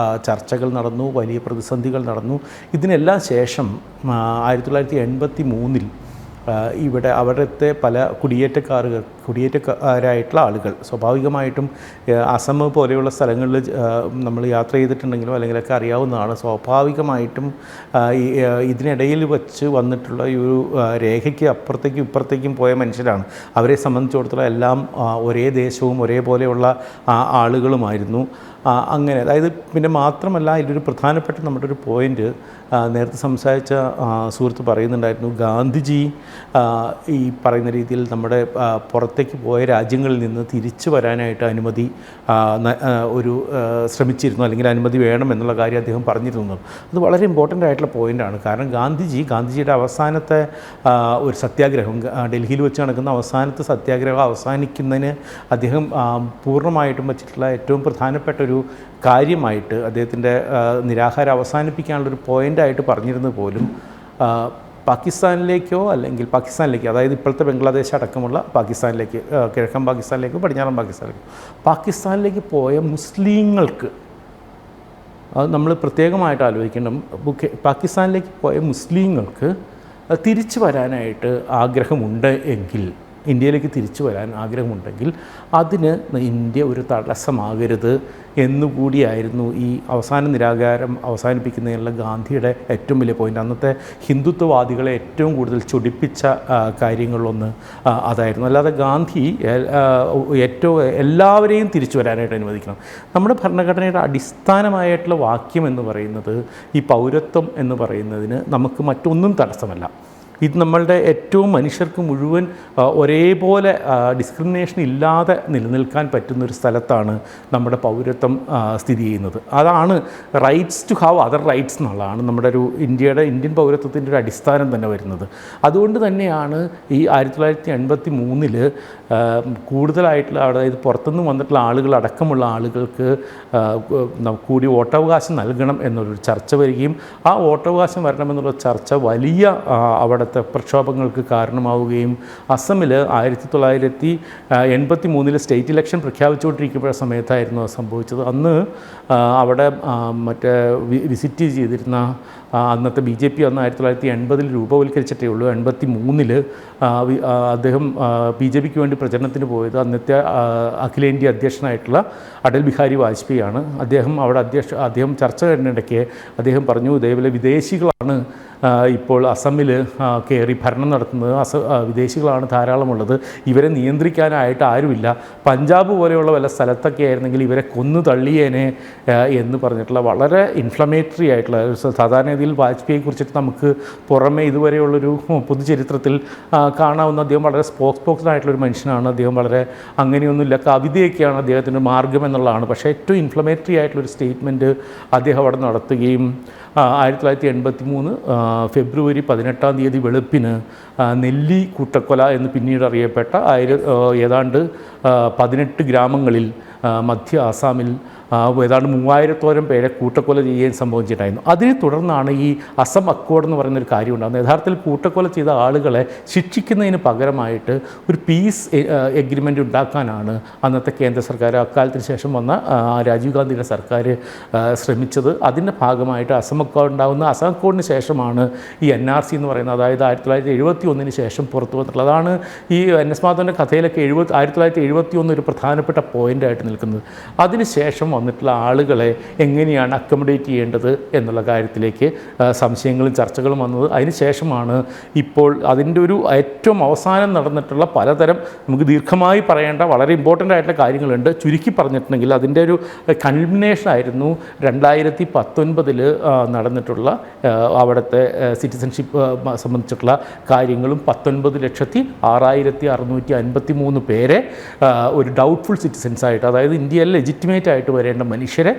ചർച്ചകൾ നടന്നു, വലിയ പ്രതിസന്ധികൾ നടന്നു. ഇതിനെല്ലാം ശേഷം 1983 ഇവിടെ അവിടുത്തെ പല കുടിയേറ്റക്കാരായിട്ടുള്ള ആളുകൾ സ്വാഭാവികമായിട്ടും അസം പോലെയുള്ള സ്ഥലങ്ങളിൽ നമ്മൾ യാത്ര ചെയ്തിട്ടുണ്ടെങ്കിലും അല്ലെങ്കിലൊക്കെ അറിയാവുന്നതാണ്. സ്വാഭാവികമായിട്ടും ഇതിനിടയിൽ വച്ച് വന്നിട്ടുള്ള ഈ ഒരു രേഖയ്ക്ക് അപ്പുറത്തേക്കും ഇപ്പുറത്തേക്കും പോയ മനുഷ്യരാണ്. അവരെ സംബന്ധിച്ചിടത്തോളം എല്ലാം ഒരേ ദേശവും ഒരേപോലെയുള്ള ആളുകളുമായിരുന്നു. അങ്ങനെ, അതായത് പിന്നെ മാത്രമല്ല ഇതിലൊരു പ്രധാനപ്പെട്ട നമ്മുടെ ഒരു പോയിൻ്റ് നേരത്തെ സംസാരിച്ച സുഹൃത്ത് പറയുന്നുണ്ടായിരുന്നു. ഗാന്ധിജി ഈ പറയുന്ന രീതിയിൽ നമ്മുടെ പുറത്തേക്ക് പോയ രാജ്യങ്ങളിൽ നിന്ന് തിരിച്ചു വരാനായിട്ട് അനുമതി ശ്രമിച്ചിരുന്നു, അല്ലെങ്കിൽ അനുമതി വേണം എന്നുള്ള കാര്യം അദ്ദേഹം പറഞ്ഞിരുന്നു. അത് വളരെ ഇമ്പോർട്ടൻ്റ് ആയിട്ടുള്ള പോയിൻ്റാണ്. കാരണം ഗാന്ധിജിയുടെ അവസാനത്തെ ഒരു സത്യാഗ്രഹം, ഡൽഹിയിൽ വെച്ച് നടക്കുന്ന അവസാനത്തെ സത്യാഗ്രഹം അവസാനിക്കുന്നതിന് അദ്ദേഹം പൂർണ്ണമായിട്ടും വച്ചിട്ടുള്ള ഏറ്റവും പ്രധാനപ്പെട്ട ഒരു കാര്യമായിട്ട് അദ്ദേഹത്തിൻ്റെ നിരാഹാരം അവസാനിപ്പിക്കാനുള്ളൊരു പോയിൻ്റായിട്ട് പറഞ്ഞിരുന്നത് പോലും പാകിസ്ഥാനിലേക്കോ അതായത് ഇപ്പോഴത്തെ ബംഗ്ലാദേശ് അടക്കമുള്ള പാകിസ്ഥാനിലേക്ക്, കിഴക്കൻ പാകിസ്ഥാനിലേക്കോ പടിഞ്ഞാറൻ പാകിസ്ഥാനിലേക്ക് പോയ മുസ്ലിങ്ങൾക്ക്, അത് നമ്മൾ പ്രത്യേകമായിട്ട് ആലോചിക്കണം. പാകിസ്ഥാനിലേക്ക് പോയ മുസ്ലിങ്ങൾക്ക് തിരിച്ചു വരാനായിട്ട് ആഗ്രഹമുണ്ട് എങ്കിൽ, ഇന്ത്യയിലേക്ക് തിരിച്ചു വരാൻ ആഗ്രഹമുണ്ടെങ്കിൽ അതിന് ഇന്ത്യ ഒരു തടസ്സമാകരുത് എന്നുകൂടിയായിരുന്നു ഈ അവസാന നിരാകാരം അവസാനിപ്പിക്കുന്നതിനുള്ള ഗാന്ധിയുടെ ഏറ്റവും വലിയ പോയിൻ്റ്. അന്നത്തെ ഹിന്ദുത്വവാദികളെ ഏറ്റവും കൂടുതൽ ചൊടിപ്പിച്ച കാര്യങ്ങളിലൊന്ന് അതായിരുന്നു. അല്ലാതെ ഗാന്ധി എല്ലാവരെയും തിരിച്ചു വരാനായിട്ട് അനുവദിക്കണം. നമ്മുടെ ഭരണഘടനയുടെ അടിസ്ഥാനമായിട്ടുള്ള വാക്യം എന്ന് പറയുന്നത് ഈ പൗരത്വം എന്ന് പറയുന്നതിന് നമുക്ക് മറ്റൊന്നും തടസ്സമല്ല. ഇത് നമ്മളുടെ ഏറ്റവും മനുഷ്യർക്ക് മുഴുവൻ ഒരേപോലെ ഡിസ്ക്രിമിനേഷൻ ഇല്ലാതെ നിലനിൽക്കാൻ പറ്റുന്നൊരു സ്ഥലത്താണ് നമ്മുടെ പൗരത്വം സ്ഥിതി ചെയ്യുന്നത്. അതാണ് rights to have other rights എന്നുള്ളതാണ് നമ്മുടെ ഒരു ഇന്ത്യൻ പൗരത്വത്തിൻ്റെ ഒരു അടിസ്ഥാനം തന്നെ വരുന്നത്. അതുകൊണ്ട് തന്നെയാണ് ഈ 1983 കൂടുതലായിട്ടുള്ള, അതായത് പുറത്തുനിന്ന് വന്നിട്ടുള്ള ആളുകൾ അടക്കമുള്ള ആളുകൾക്ക് കൂടി വോട്ടവകാശം നൽകണം എന്നൊരു ചർച്ച വരികയും ആ വോട്ടവകാശം വരണമെന്നുള്ള ചർച്ച വലിയ അവിടെ അവിടുത്തെ പ്രക്ഷോഭങ്ങൾക്ക് കാരണമാവുകയും അസമിൽ 1983 സ്റ്റേറ്റ് ഇലക്ഷൻ പ്രഖ്യാപിച്ചുകൊണ്ടിരിക്കുമ്പോഴ സമയത്തായിരുന്നു അത് സംഭവിച്ചത്. അന്ന് അവിടെ മറ്റേ വിസിറ്റ് ചെയ്തിരുന്ന അന്നത്തെ BJP അന്ന് 1980 രൂപവൽക്കരിച്ചിട്ടേ ഉള്ളൂ. 83 അദ്ദേഹം BJPക്ക് വേണ്ടി പ്രചരണത്തിന് പോയത് അന്നത്തെ അഖിലേന്ത്യാ അധ്യക്ഷനായിട്ടുള്ള അടൽ ബിഹാരി വാജ്പേയി ആണ്. അദ്ദേഹം ചർച്ച കഴിഞ്ഞിടയ്ക്ക് അദ്ദേഹം പറഞ്ഞു, ഇതേപോലെ വിദേശികളാണ് ഇപ്പോൾ അസമിൽ കയറി ഭരണം നടത്തുന്നത്, വിദേശികളാണ് ധാരാളമുള്ളത്, ഇവരെ നിയന്ത്രിക്കാനായിട്ട് ആരുമില്ല, പഞ്ചാബ് പോലെയുള്ള വല്ല സ്ഥലത്തൊക്കെ ആയിരുന്നെങ്കിൽ ഇവരെ കൊന്നു തള്ളിയേനെ എന്ന് പറഞ്ഞിട്ടുള്ള വളരെ ഇൻഫ്ലമേറ്ററി ആയിട്ടുള്ള, സാധാരണ രീതിയിൽ വാജ്പേയിയെ കുറിച്ചിട്ട് നമുക്ക് പുറമെ ഇതുവരെയുള്ളൊരു പൊതുചരിത്രത്തിൽ കാണാവുന്ന അദ്ദേഹം വളരെ സ്പോക്സ് ആയിട്ടുള്ളൊരു മനുഷ്യനാണ്. അദ്ദേഹം വളരെ അങ്ങനെയൊന്നുമില്ല, കവിതയൊക്കെയാണ് അദ്ദേഹത്തിൻ്റെ മാർഗം എന്നുള്ളതാണ്. പക്ഷേ ഏറ്റവും ഇൻഫ്ലമേറ്ററി ആയിട്ടുള്ളൊരു സ്റ്റേറ്റ്മെൻറ്റ് അദ്ദേഹം അവിടെ നടത്തുകയും 1983 ഫെബ്രുവരി 18 വെളുപ്പിന് നെല്ലി കൂട്ടക്കൊല എന്ന് പിന്നീട് അറിയപ്പെട്ട ഏതാണ്ട് 18 ഗ്രാമങ്ങളിൽ മധ്യ ആസാമിൽ ഏതാണ്ട് 3000-ഓളം പേരെ കൂട്ടക്കൊല ചെയ്യാൻ സംഭവിച്ചിട്ടുണ്ടായിരുന്നു. അതിനെ തുടർന്നാണ് ഈ അസം അക്കോർഡ് എന്ന് പറയുന്നൊരു കാര്യം ഉണ്ടാകുന്നത്. യഥാർത്ഥത്തിൽ കൂട്ടക്കൊല ചെയ്ത ആളുകളെ ശിക്ഷിക്കുന്നതിന് പകരമായിട്ട് ഒരു പീസ് എഗ്രിമെൻ്റ് ഉണ്ടാക്കാനാണ് അന്നത്തെ കേന്ദ്ര സർക്കാർ, അക്കാലത്തിന് ശേഷം വന്ന രാജീവ് ഗാന്ധിയുടെ സർക്കാർ ശ്രമിച്ചത്. അതിൻ്റെ ഭാഗമായിട്ട് അസം അക്കോർഡ് ഉണ്ടാകുന്ന, അസം അക്കോർഡിന് ശേഷമാണ് ഈ NRC എന്ന് പറയുന്നത്, അതായത് 1971 ശേഷം പുറത്തു വന്നിട്ടുള്ളത്. അതാണ് ഈ NS മാധവൻ്റെ കഥയിലൊക്കെ 1971 ഒരു പ്രധാനപ്പെട്ട പോയിൻ്റായിട്ട് നിൽക്കുന്നത്. അതിനുശേഷം വന്നിട്ടുള്ള ആളുകളെ എങ്ങനെയാണ് അക്കോമഡേറ്റ് ചെയ്യേണ്ടത് എന്നുള്ള കാര്യത്തിലേക്ക് സംശയങ്ങളും ചർച്ചകളും വന്നത്. അതിനുശേഷമാണ് ഇപ്പോൾ അതിൻ്റെ ഒരു ഏറ്റവും അവസാനം നടന്നിട്ടുള്ള പലതരം, നമുക്ക് ദീർഘമായി പറയേണ്ട വളരെ ഇമ്പോർട്ടൻ്റ് ആയിട്ടുള്ള കാര്യങ്ങളുണ്ട്. ചുരുക്കി പറഞ്ഞിട്ടുണ്ടെങ്കിൽ അതിൻ്റെ ഒരു കൺവിനേഷൻ ആയിരുന്നു 2019 നടന്നിട്ടുള്ള അവിടുത്തെ സിറ്റിസൺഷിപ്പ് സംബന്ധിച്ചിട്ടുള്ള കാര്യങ്ങളും 19,06,653 പേരെ ഒരു ഡൗട്ട്ഫുൾ സിറ്റിസൻസ് ആയിട്ട്, അതായത് ഇന്ത്യയിൽ ലെജിറ്റിമേറ്റ് ആയിട്ട് വരേണ്ട മനുഷ്യരെ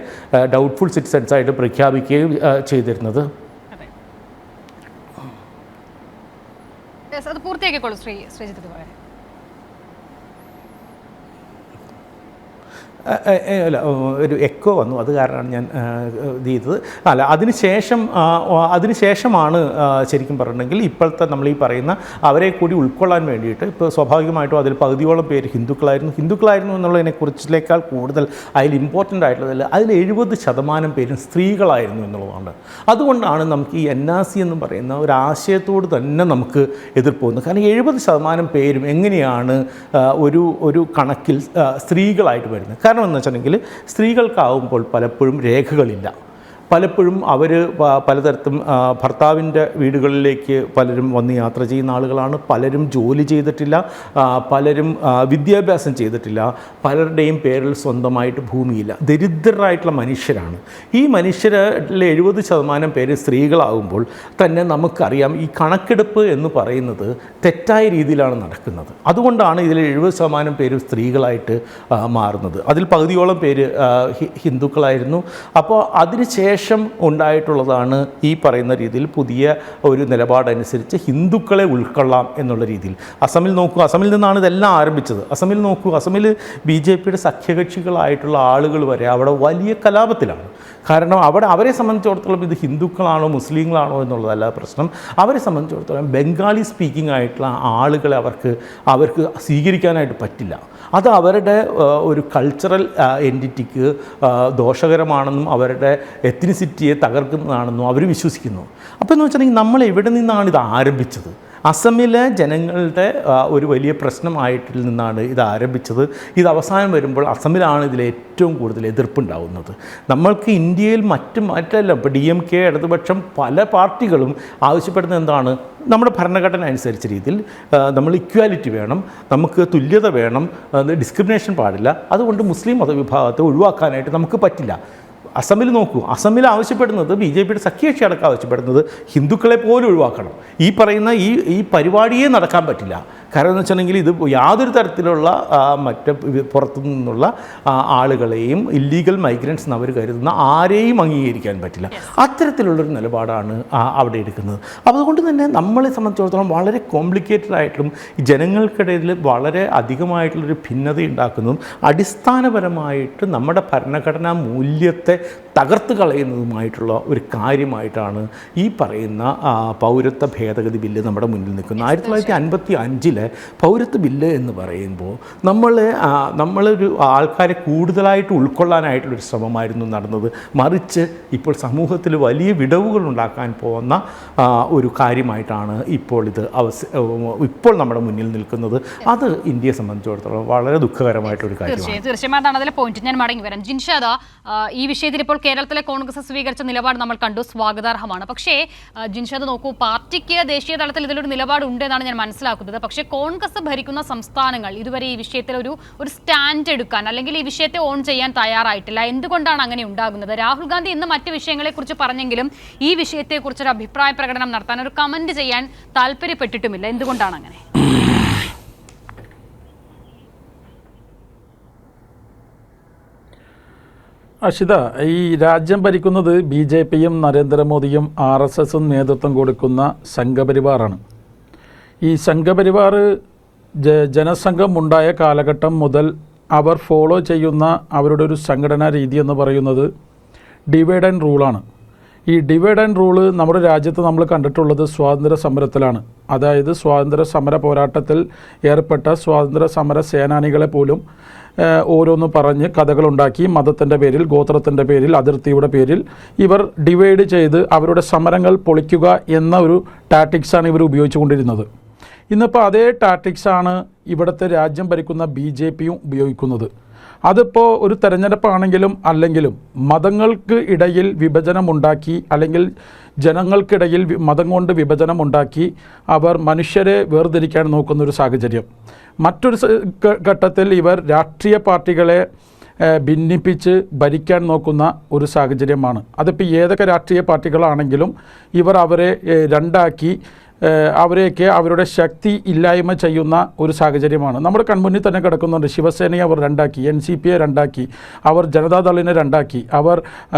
ഡൗട്ട്ഫുൾ സിറ്റിസൻസ് ആയിട്ട് പ്രഖ്യാപിക്കുകയും ചെയ്തിരുന്നത്.
അത് പൂർത്തിയാക്കിക്കോളൂ ശ്രീജിത്ത് പറയാൻ.
അല്ല, ഒരു എക്കോ വന്നു, അത് കാരണമാണ് ഞാൻ ഇത് ചെയ്തത്. അല്ല, അതിനുശേഷമാണ് ശരിക്കും പറഞ്ഞിട്ടുണ്ടെങ്കിൽ ഇപ്പോഴത്തെ നമ്മൾ ഈ പറയുന്ന അവരെ കൂടി ഉൾക്കൊള്ളാൻ വേണ്ടിയിട്ട്, ഇപ്പോൾ സ്വാഭാവികമായിട്ടും അതിൽ പകുതിയോളം പേര് ഹിന്ദുക്കളായിരുന്നു എന്നുള്ളതിനെക്കുറിച്ചിലേക്കാൾ കൂടുതൽ അതിൽ ഇമ്പോർട്ടൻ്റ് ആയിട്ടുള്ളതിൽ അതിൽ 70% പേരും സ്ത്രീകളായിരുന്നു എന്നുള്ളതാണ്. അതുകൊണ്ടാണ് നമുക്ക് ഈ NRC എന്ന് പറയുന്ന ഒരു ആശയത്തോട് തന്നെ നമുക്ക് എതിർപ്പ് വന്നത്. കാരണം 70% പേരും എങ്ങനെയാണ് ഒരു കണക്കിൽ സ്ത്രീകളായിട്ട് വരുന്നത്? കാരണം എന്ന് വെച്ചിട്ടുണ്ടെങ്കിൽ സ്ത്രീകൾക്കാവുമ്പോൾ പലപ്പോഴും രേഖകളില്ല. പലപ്പോഴും അവർ പലതരത്തിലും ഭർത്താവിൻ്റെ വീടുകളിലേക്ക് പലരും വന്ന് യാത്ര ചെയ്യുന്ന ആളുകളാണ്. പലരും ജോലി ചെയ്തിട്ടില്ല, പലരും വിദ്യാഭ്യാസം ചെയ്തിട്ടില്ല, പലരുടെയും പേരിൽ സ്വന്തമായിട്ട് ഭൂമിയില്ല. ദരിദ്രരായിട്ടുള്ള മനുഷ്യരാണ്. ഈ മനുഷ്യരിൽ 70% പേര് സ്ത്രീകളാകുമ്പോൾ തന്നെ നമുക്കറിയാം ഈ കണക്കെടുപ്പ് എന്ന് പറയുന്നത് തെറ്റായ രീതിയിലാണ് നടക്കുന്നത്. അതുകൊണ്ടാണ് ഇതിൽ 70% പേര് സ്ത്രീകളായിട്ട് മാറുന്നത്. അതിൽ പകുതിയോളം പേര് ഹിന്ദുക്കളായിരുന്നു. അപ്പോൾ അതിനുശേഷം ഉണ്ടായിട്ടുള്ളതാണ് ഈ പറയുന്ന രീതിയിൽ പുതിയ ഒരു നിലപാടനുസരിച്ച് ഹിന്ദുക്കളെ ഉൾക്കൊള്ളാം എന്നുള്ള രീതിയിൽ. അസമിൽ നോക്കൂ, അസമിൽ നിന്നാണ് ഇതെല്ലാം ആരംഭിച്ചത്. അസമിൽ നോക്കൂ, അസമിൽ BJPയുടെ സഖ്യകക്ഷികളായിട്ടുള്ള ആളുകൾ വരെ അവിടെ വലിയ കലാപത്തിലാണ്. കാരണം അവരെ സംബന്ധിച്ചിടത്തോളം ഇത് ഹിന്ദുക്കളാണോ മുസ്ലിങ്ങളാണോ എന്നുള്ളതല്ല പ്രശ്നം. അവരെ സംബന്ധിച്ചിടത്തോളം ബംഗാളി സ്പീക്കിംഗ് ആയിട്ടുള്ള ആളുകളെ അവർക്ക് സ്വീകരിക്കാനായിട്ട് പറ്റില്ല. അത് അവരുടെ ഒരു കൾച്ചറൽ എൻറ്റിറ്റിക്ക് ദോഷകരമാണെന്നും അവരുടെ എത്നിസിറ്റിയെ തകർക്കുന്നതാണെന്നും അവർ വിശ്വസിക്കുന്നു. അപ്പോൾ എന്ന് വെച്ചിട്ടുണ്ടെങ്കിൽ നമ്മൾ എവിടെ നിന്നാണ് ഇത് ആരംഭിച്ചത്? അസമിലെ ജനങ്ങളുടെ ഒരു വലിയ പ്രശ്നമായിട്ട് നിന്നാണ് ഇത് ആരംഭിച്ചത്. ഇത് അവസാനം വരുമ്പോൾ അസമിലാണ് ഇതിൽ ഏറ്റവും കൂടുതൽ എതിർപ്പുണ്ടാകുന്നത്. നമ്മൾക്ക് ഇന്ത്യയിൽ മറ്റല്ല, ഇപ്പോൾ DMK ഇടതുപക്ഷം പല പാർട്ടികളും ആവശ്യപ്പെടുന്നത് എന്താണ്? നമ്മുടെ ഭരണഘടന അനുസരിച്ച രീതിയിൽ നമ്മൾ ഇക്വാലിറ്റി വേണം, നമുക്ക് തുല്യത വേണം, ഡിസ്ക്രിമിനേഷൻ പാടില്ല. അതുകൊണ്ട് മുസ്ലിം മതവിഭാഗത്തെ ഒഴിവാക്കാനായിട്ട് നമുക്ക് പറ്റില്ല. അസമിൽ നോക്കൂ, അസമിൽ ആവശ്യപ്പെടുന്നത് BJPയുടെ സഖ്യകക്ഷി അടക്കം ആവശ്യപ്പെടുന്നത് ഹിന്ദുക്കളെ പോലും ഒഴിവാക്കണം. ഈ പറയുന്ന ഈ പരിപാടിയെ നടക്കാൻ പറ്റില്ല. കാരണം എന്ന് വെച്ചിട്ടുണ്ടെങ്കിൽ ഇത് യാതൊരു തരത്തിലുള്ള മറ്റ് പുറത്തു നിന്നുള്ള ആളുകളെയും ഇല്ലീഗൽ മൈഗ്രൻസ് എന്ന് അവർ കരുതുന്ന ആരെയും അംഗീകരിക്കാൻ പറ്റില്ല. അത്തരത്തിലുള്ളൊരു നിലപാടാണ് അവിടെ എടുക്കുന്നത്. അപ്പോൾ അതുകൊണ്ട് തന്നെ നമ്മളെ സംബന്ധിച്ചിടത്തോളം വളരെ കോംപ്ലിക്കേറ്റഡ് ആയിട്ടും ജനങ്ങൾക്കിടയിൽ വളരെ അധികമായിട്ടുള്ളൊരു ഭിന്നത ഉണ്ടാക്കുന്നതും അടിസ്ഥാനപരമായിട്ട് നമ്മുടെ ഭരണഘടനാ മൂല്യത്തെ തകർത്ത് കളയുന്നതുമായിട്ടുള്ള ഒരു കാര്യമായിട്ടാണ് ഈ പറയുന്ന പൗരത്വ ഭേദഗതി ബില്ല് നമ്മുടെ മുന്നിൽ നിൽക്കുന്നത്. 1955 പൗരത്വ ബില്ല് എന്ന് പറയുമ്പോൾ നമ്മളൊരു ആൾക്കാരെ കൂടുതലായിട്ട് ഉൾക്കൊള്ളാനായിട്ടുള്ളൊരു ശ്രമമായിരുന്നു നടന്നത്. മറിച്ച് ഇപ്പോൾ സമൂഹത്തിൽ വലിയ വിടവുകൾ ഉണ്ടാക്കാൻ പോകുന്ന ഒരു കാര്യമായിട്ടാണ് ഇപ്പോൾ നമ്മുടെ മുന്നിൽ നിൽക്കുന്നത്. അത് ഇന്ത്യയെ സംബന്ധിച്ചിടത്തോളം വളരെ ദുഃഖകരമായിട്ടൊരു കാര്യമാണ്.
തീർച്ചയായും അതാണ് അതിലെ പോയിന്റ്. ഞാൻ മടങ്ങി വരാം. ജിൻഷാദ, ഈ വിഷയത്തിൽ ഇപ്പോൾ കേരളത്തിലെ കോൺഗ്രസ് സ്വീകരിച്ച നിലപാട് നമ്മൾ കണ്ടു, സ്വാഗതാർഹമാണ്. പക്ഷേ ജിൻഷാദ് നോക്കൂ, പാർട്ടിക്ക് ദേശീയ തലത്തിൽ ഇതിലൊരു നിലപാടുണ്ട് എന്നാണ് ഞാൻ മനസ്സിലാക്കുന്നത്. പക്ഷേ കോൺഗ്രസ് ഭരിക്കുന്ന സംസ്ഥാനങ്ങൾ ഇതുവരെ ഈ വിഷയത്തിൽ ഒരു സ്റ്റാൻഡ് എടുക്കാൻ അല്ലെങ്കിൽ ഈ വിഷയത്തെ ഓൺ ചെയ്യാൻ തയ്യാറായിട്ടില്ല. എന്തുകൊണ്ടാണ് അങ്ങനെ ഉണ്ടാകുന്നത്? രാഹുൽ ഗാന്ധി ഇന്ന് മറ്റ് വിഷയങ്ങളെക്കുറിച്ച് പറഞ്ഞെങ്കിലും ഈ വിഷയത്തെക്കുറിച്ചൊരു അഭിപ്രായ പ്രകടനം നടത്താൻ, ഒരു കമന്റ് ചെയ്യാൻ താല്പര്യപ്പെട്ടിട്ടുമില്ല. എന്തുകൊണ്ടാണ് അങ്ങനെ?
അഷിത, ഈ രാജ്യം ഭരിക്കുന്നത് BJPയും നരേന്ദ്രമോദിയും RSSും നേതൃത്വം കൊടുക്കുന്ന സംഘപരിവാറാണ്. ഈ സംഘപരിവാർ ജനസംഘം ഉണ്ടായ കാലഘട്ടം മുതൽ അവർ ഫോളോ ചെയ്യുന്ന അവരുടെ ഒരു സംഘടനാ രീതി എന്ന് പറയുന്നത് ഡിവൈഡ് ആൻഡ് റൂളാണ്. ഈ ഡിവൈഡ് ആൻഡ് റൂള് നമ്മുടെ രാജ്യത്ത് നമ്മൾ കണ്ടിട്ടുള്ളത് സ്വാതന്ത്ര്യ സമരത്തിലാണ്. അതായത് സ്വാതന്ത്ര്യ സമര പോരാട്ടത്തിൽ ഏർപ്പെട്ട സ്വാതന്ത്ര്യ സമര സേനാനികളെ പോലും ഓരോന്ന് പറഞ്ഞ് കഥകളുണ്ടാക്കി മതത്തിൻ്റെ പേരിൽ, ഗോത്രത്തിൻ്റെ പേരിൽ, അതിർത്തിയുടെ പേരിൽ ഇവർ ഡിവൈഡ് ചെയ്ത് അവരുടെ സമരങ്ങൾ പൊളിക്കുക എന്ന ഒരു ടാക്ടിക്സാണ് ഇവർ ഉപയോഗിച്ചുകൊണ്ടിരുന്നത്. ഇന്നിപ്പോൾ അതേ ടാക്ടിക്സാണ് ഇവിടുത്തെ രാജ്യം ഭരിക്കുന്ന BJPയും ഉപയോഗിക്കുന്നത്. അതിപ്പോൾ ഒരു തെരഞ്ഞെടുപ്പാണെങ്കിലും അല്ലെങ്കിലും മതങ്ങൾക്ക് ഇടയിൽ വിഭജനമുണ്ടാക്കി, അല്ലെങ്കിൽ ജനങ്ങൾക്കിടയിൽ മതം കൊണ്ട് വിഭജനമുണ്ടാക്കി അവർ മനുഷ്യരെ വേർതിരിക്കാൻ നോക്കുന്നൊരു സാഹചര്യം. മറ്റൊരു ഘട്ടത്തിൽ ഇവർ രാഷ്ട്രീയ പാർട്ടികളെ ഭിന്നിപ്പിച്ച് ഭരിക്കാൻ നോക്കുന്ന ഒരു സാഹചര്യമാണ്. അതിപ്പോൾ ഏതൊക്കെ രാഷ്ട്രീയ പാർട്ടികളാണെങ്കിലും ഇവർ അവരെ രണ്ടാക്കി അവരെയൊക്കെ അവരുടെ ശക്തി ഇല്ലായ്മ ചെയ്യുന്ന ഒരു സാഹചര്യമാണ് നമ്മുടെ കൺമുന്നിൽ തന്നെ കിടക്കുന്നുണ്ട്. ശിവസേനയെ അവർ രണ്ടാക്കി, NCPയെ രണ്ടാക്കി, അവർ ജനതാദളിനെ രണ്ടാക്കി, അവർ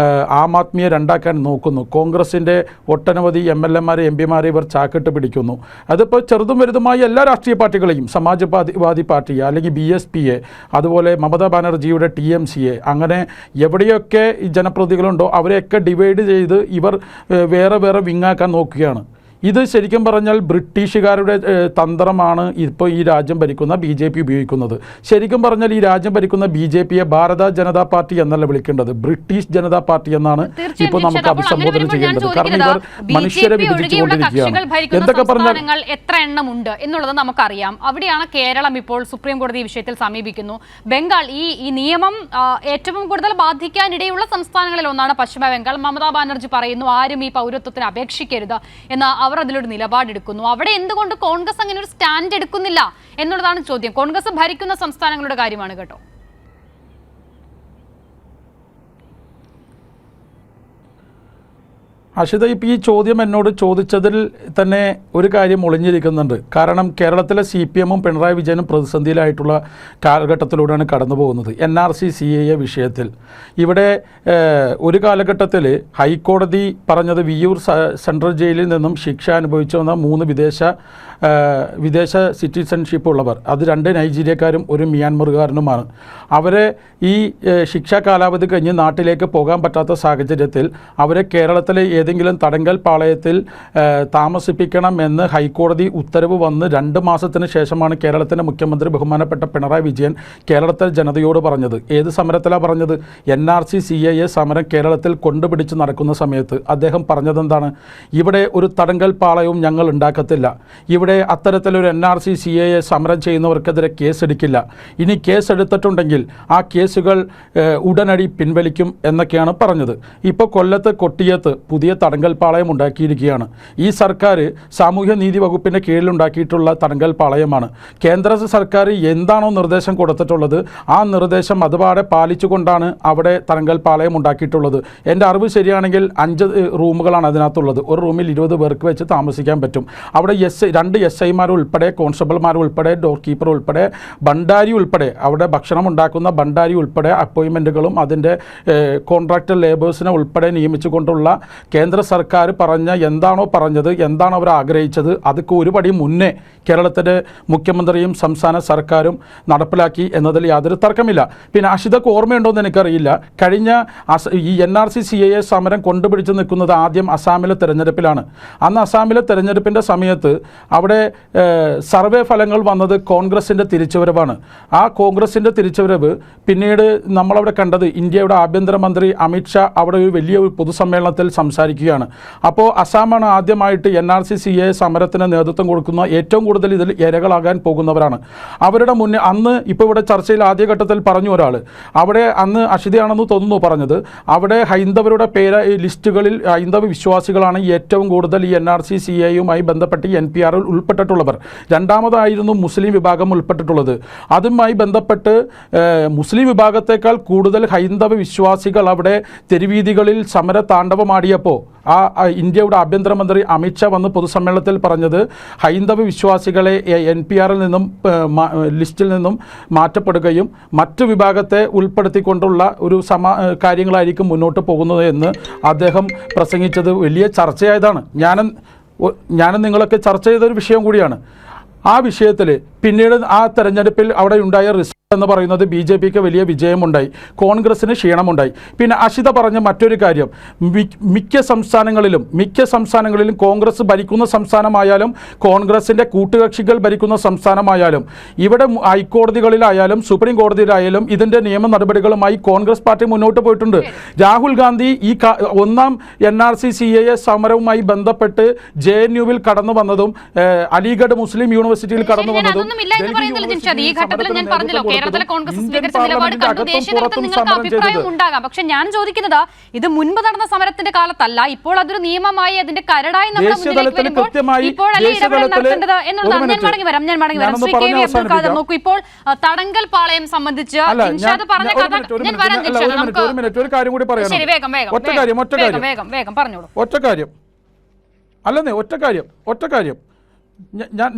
ആം ആദ്മിയെ രണ്ടാക്കാൻ നോക്കുന്നു. കോൺഗ്രസിൻ്റെ ഒട്ടനവധി MLAമാരെ MP മാരെ ഇവർ ചാക്കിട്ട് പിടിക്കുന്നു. അതിപ്പോൾ ചെറുതും വലുതുമായ എല്ലാ രാഷ്ട്രീയ പാർട്ടികളെയും, സമാജ്വാദി പാർട്ടിയെ അല്ലെങ്കിൽ BSPയെ, അതുപോലെ മമതാ ബാനർജിയുടെ TMCയെ, അങ്ങനെ എവിടെയൊക്കെ ജനപ്രതിനിധികളുണ്ടോ അവരെയൊക്കെ ഡിവൈഡ് ചെയ്ത് ഇവർ വേറെ വേറെ വിങ്ങാക്കാൻ നോക്കുകയാണ്. ഇത് ശരിക്കും പറഞ്ഞാൽ ബ്രിട്ടീഷുകാരുടെ തന്ത്രമാണ് ഇപ്പോൾ ഈ രാജ്യം ഭരിക്കുന്ന BJP ഉപയോഗിക്കുന്നത്. ശരിക്കും പറഞ്ഞാൽ ഈ രാജ്യം ഭരിക്കുന്ന BJPയെ ഭാരത ജനതാ പാർട്ടി എന്നല്ല വിളിക്കേണ്ടത്, ബ്രിട്ടീഷ് ജനതാ പാർട്ടി എന്നാണ് ഇപ്പോൾ നമുക്ക് അഭിസംബോധന ചെയ്യേണ്ടത്. കാരണം ഇവർ മനുഷ്യരെ വിഭജിച്ചുകൊണ്ടിരിക്കുകയാണ്. എന്തൊക്കെ പറഞ്ഞാൽ
എത്ര എണ്ണമുണ്ട് എന്നുള്ളത് നമുക്കറിയാം. അവിടെയാണ് കേരളം ഇപ്പോൾ സുപ്രീം കോടതി ഈ വിഷയത്തിൽ സമീപിക്കുന്നു. ബംഗാൾ ഈ നിയമം ഏറ്റവും കൂടുതൽ ബാധിക്കാനിടയുള്ള സംസ്ഥാനങ്ങളിൽ ഒന്നാണ് പശ്ചിമ ബംഗാൾ. മമതാ ബാനർജി പറയുന്നു ആരും ഈ പൗരത്വത്തിന് അപേക്ഷിക്കരുത് എന്ന്. അവർ അതിലൊരു നിലപാടെടുക്കുന്നു. അവിടെ എന്തുകൊണ്ട് കോൺഗ്രസ് അങ്ങനെ ഒരു സ്റ്റാൻഡ് എടുക്കുന്നില്ല എന്നുള്ളതാണ് ചോദ്യം. കോൺഗ്രസ് ഭരിക്കുന്ന സംസ്ഥാനങ്ങളുടെ കാര്യമാണ് കേട്ടോ.
അഷിത, ഇപ്പോൾ ഈ ചോദ്യം എന്നോട് ചോദിച്ചതിൽ തന്നെ ഒരു കാര്യം ഒളിഞ്ഞിരിക്കുന്നുണ്ട്. കാരണം കേരളത്തിലെ CPMും പിണറായി വിജയനും പ്രതിസന്ധിയിലായിട്ടുള്ള കാലഘട്ടത്തിലൂടെയാണ് കടന്നു പോകുന്നത്. NRC CAA വിഷയത്തിൽ ഇവിടെ ഒരു കാലഘട്ടത്തിൽ ഹൈക്കോടതി പറഞ്ഞത് വിയ്യൂർ സെൻട്രൽ ജയിലിൽ നിന്നും ശിക്ഷ അനുഭവിച്ചു വന്ന 3 വിദേശ സിറ്റിസൺഷിപ്പ് ഉള്ളവർ, അത് 2 നൈജീരിയക്കാരും 1 മ്യാൻമറുകാരനുമാണ്. അവരെ ഈ ശിക്ഷാ കാലാവധി കഴിഞ്ഞ് നാട്ടിലേക്ക് പോകാൻ പറ്റാത്ത സാഹചര്യത്തിൽ അവരെ കേരളത്തിലെ ഏതെങ്കിലും തടങ്കൽ പാളയത്തിൽ താമസിപ്പിക്കണമെന്ന് ഹൈക്കോടതി ഉത്തരവ് വന്ന് 2 മാസത്തിന് ശേഷമാണ് കേരളത്തിൻ്റെ മുഖ്യമന്ത്രി ബഹുമാനപ്പെട്ട പിണറായി വിജയൻ കേരളത്തിലെ ജനതയോട് പറഞ്ഞത്. ഏത് സമരത്തിലാണ് പറഞ്ഞത്? NRC CAA സമരം കേരളത്തിൽ കൊണ്ടുപിടിച്ച് നടക്കുന്ന സമയത്ത് അദ്ദേഹം പറഞ്ഞതെന്താണ്? ഇവിടെ ഒരു തടങ്കൽ പാളയവും ഞങ്ങൾ ഉണ്ടാക്കത്തില്ല, ഇവിടെ അത്തരത്തിലൊരു NRC CAA സമരം ചെയ്യുന്നവർക്കെതിരെ കേസെടുക്കില്ല, ഇനി കേസെടുത്തിട്ടുണ്ടെങ്കിൽ ആ കേസുകൾ ഉടനടി പിൻവലിക്കും എന്നൊക്കെയാണ് പറഞ്ഞത്. ഇപ്പോൾ കൊല്ലത്ത് കൊട്ടിയത്ത് പുതിയ തടങ്കൽ പാളയം ഉണ്ടാക്കിയിരിക്കുകയാണ്. ഈ സർക്കാർ സാമൂഹ്യ നീതി വകുപ്പിൻ്റെ കീഴിലുണ്ടാക്കിയിട്ടുള്ള തടങ്കൽ പാളയമാണ്. കേന്ദ്ര സർക്കാർ എന്താണോ നിർദ്ദേശം കൊടുത്തിട്ടുള്ളത് ആ നിർദ്ദേശം അതുപാടെ പാലിച്ചുകൊണ്ടാണ് അവിടെ തടങ്കൽ പാളയം ഉണ്ടാക്കിയിട്ടുള്ളത്. എൻ്റെ അറിവ് ശരിയാണെങ്കിൽ 5 റൂമുകളാണ് അതിനകത്തുള്ളത്. ഒരു റൂമിൽ 20 പേർക്ക് വെച്ച് താമസിക്കാൻ പറ്റും. അവിടെ 2 SIമാർ ഉൾപ്പെടെ, കോൺസ്റ്റബിൾമാർ ഉൾപ്പെടെ, ഡോർ കീപ്പർ ഉൾപ്പെടെ, ഭണ്ഡാരി ഉൾപ്പെടെ, അവിടെ ഭക്ഷണം ഉണ്ടാക്കുന്ന ഭണ്ഡാരി ഉൾപ്പെടെ അപ്പോയിൻമെൻറ്റുകളും അതിൻ്റെ കോൺട്രാക്ടർ ലേബേഴ്സിനെ ഉൾപ്പെടെ നിയമിച്ചുകൊണ്ടുള്ള കേന്ദ്ര സർക്കാർ എന്താണോ പറഞ്ഞത്, എന്താണോ അവർ ആഗ്രഹിച്ചത്, അതൊക്കെ ഒരുപടി മുന്നേ കേരളത്തിൻ്റെ മുഖ്യമന്ത്രിയും സംസ്ഥാന സർക്കാരും നടപ്പിലാക്കി എന്നതിൽ യാതൊരു തർക്കമില്ല. പിന്നെ അഷിതക്ക് ഓർമ്മയുണ്ടോ എന്ന് എനിക്കറിയില്ല, കഴിഞ്ഞ ഈ NRC CAA സമരം കൊണ്ടുപിടിച്ച് നിൽക്കുന്നത് ആദ്യം അസാമിലെ തെരഞ്ഞെടുപ്പിലാണ്. അന്ന് അസാമിലെ തെരഞ്ഞെടുപ്പിൻ്റെ സമയത്ത് അവിടെ സർവേ ഫലങ്ങൾ വന്നത് കോൺഗ്രസിൻ്റെ തിരിച്ചുവരവാണ്. ആ കോൺഗ്രസിൻ്റെ തിരിച്ചുവരവ് പിന്നീട് നമ്മളവിടെ കണ്ടത് ഇന്ത്യയുടെ ആഭ്യന്തരമന്ത്രി അമിത്ഷാ അവിടെ ഒരു വലിയ പൊതുസമ്മേളനത്തിൽ സംസാരിക്കുകയാണ്. അപ്പോൾ അസാമാണ് ആദ്യമായിട്ട് NRC CAA സമരത്തിന് നേതൃത്വം കൊടുക്കുന്ന, ഏറ്റവും കൂടുതൽ ഇതിൽ ഇരകളാകാൻ പോകുന്നവരാണ്. അവരുടെ മുന്നേ അന്ന് ഇപ്പോൾ ഇവിടെ ചർച്ചയിൽ ആദ്യഘട്ടത്തിൽ പറഞ്ഞു ഒരാൾ, അവിടെ അന്ന് അഷിതയാണെന്ന് തോന്നുന്നു പറഞ്ഞത്, അവിടെ ഹൈന്ദവരുടെ ലിസ്റ്റുകളിൽ ഹൈന്ദവ വിശ്വാസികളാണ് ഏറ്റവും കൂടുതൽ ഈ NRC CAAയുമായി ബന്ധപ്പെട്ട് NPR ഉൾപ്പെട്ടിട്ടുള്ളവർ. രണ്ടാമതായിരുന്നു മുസ്ലിം വിഭാഗം ഉൾപ്പെട്ടിട്ടുള്ളത്. അതുമായി ബന്ധപ്പെട്ട് മുസ്ലിം വിഭാഗത്തേക്കാൾ കൂടുതൽ ഹൈന്ദവ വിശ്വാസികൾ അവിടെ തെരുവീതികളിൽ സമര താണ്ഡവമാടിയപ്പോൾ ഇന്ത്യയുടെ ആഭ്യന്തരമന്ത്രി അമിത്ഷാ വന്ന് പൊതുസമ്മേളനത്തിൽ പറഞ്ഞത് ഹൈന്ദവ വിശ്വാസികളെ NPRൽ നിന്നും ലിസ്റ്റിൽ നിന്നും മാറ്റപ്പെടുകയും മറ്റു വിഭാഗത്തെ ഉൾപ്പെടുത്തിക്കൊണ്ടുള്ള ഒരു കാര്യങ്ങളായിരിക്കും മുന്നോട്ട് പോകുന്നത് എന്ന് അദ്ദേഹം പ്രസംഗിച്ചത് വലിയ ചർച്ചയായതാണ്. ഞാനും നിങ്ങളൊക്കെ ചർച്ച ചെയ്തൊരു വിഷയം കൂടിയാണ്. ആ വിഷയത്തിൽ പിന്നീട് ആ തെരഞ്ഞെടുപ്പിൽ അവിടെ ഉണ്ടായ റിസൾട്ട് എന്ന് പറയുന്നത് BJPക്ക് വലിയ വിജയമുണ്ടായി, കോൺഗ്രസ്സിന് ക്ഷീണമുണ്ടായി. പിന്നെ അഷിത പറഞ്ഞ മറ്റൊരു കാര്യം, മിക്ക സംസ്ഥാനങ്ങളിലും കോൺഗ്രസ് ഭരിക്കുന്ന സംസ്ഥാനമായാലും കോൺഗ്രസിൻ്റെ കൂട്ടുകക്ഷികൾ ഭരിക്കുന്ന സംസ്ഥാനമായാലും ഇവിടെ ഹൈക്കോടതികളിലായാലും സുപ്രീം കോടതിയിലായാലും ഇതിൻ്റെ നിയമ നടപടികളുമായി കോൺഗ്രസ് പാർട്ടി മുന്നോട്ട് പോയിട്ടുണ്ട്. രാഹുൽ ഗാന്ധി ഈ ഒന്നാം NRC CAA സമരവുമായി ബന്ധപ്പെട്ട് JNUവിൽ കടന്നു വന്നതും അലിഗഡ് മുസ്ലിം യൂണിവേഴ്സിറ്റിയിൽ കടന്നു വന്നതും
കേരളത്തിലെ കോൺഗ്രസ് സ്വീകരിച്ച നിലപാട് കണ്ടു. ദേശീയ തലത്തിൽ നിങ്ങൾക്ക് അഭിപ്രായം ഉണ്ടാകാം. പക്ഷെ ഞാൻ ചോദിക്കുന്നത് ഇത് മുൻപ് നടന്ന സമരത്തിന്റെ കാലത്തല്ല, ഇപ്പോൾ അതൊരു നിയമമായി അതിന്റെ കരടായി നമ്മുടെ മുന്നിലേക്ക് വരുമ്പോൾ ഇപ്പോഴല്ലേ ഇടപെടൽ നടത്തേണ്ടത് എന്നുള്ളതാണ്. ഞാൻ മടങ്ങി വരാം. ശ്രീ KV അബ്ദുൽ ഖാദർ, നോക്കൂ, ഇപ്പോൾ തടങ്കൽ പാളയം സംബന്ധിച്ച് ജിൻഷാദ് പറഞ്ഞ കഥ ഞാൻ വരാം. ജിൻഷാദ്, നമുക്ക്
ഒരു കാര്യം കൂടി പറയാം.
ശരി, വേഗം പറഞ്ഞോളൂ.
ഒറ്റ കാര്യം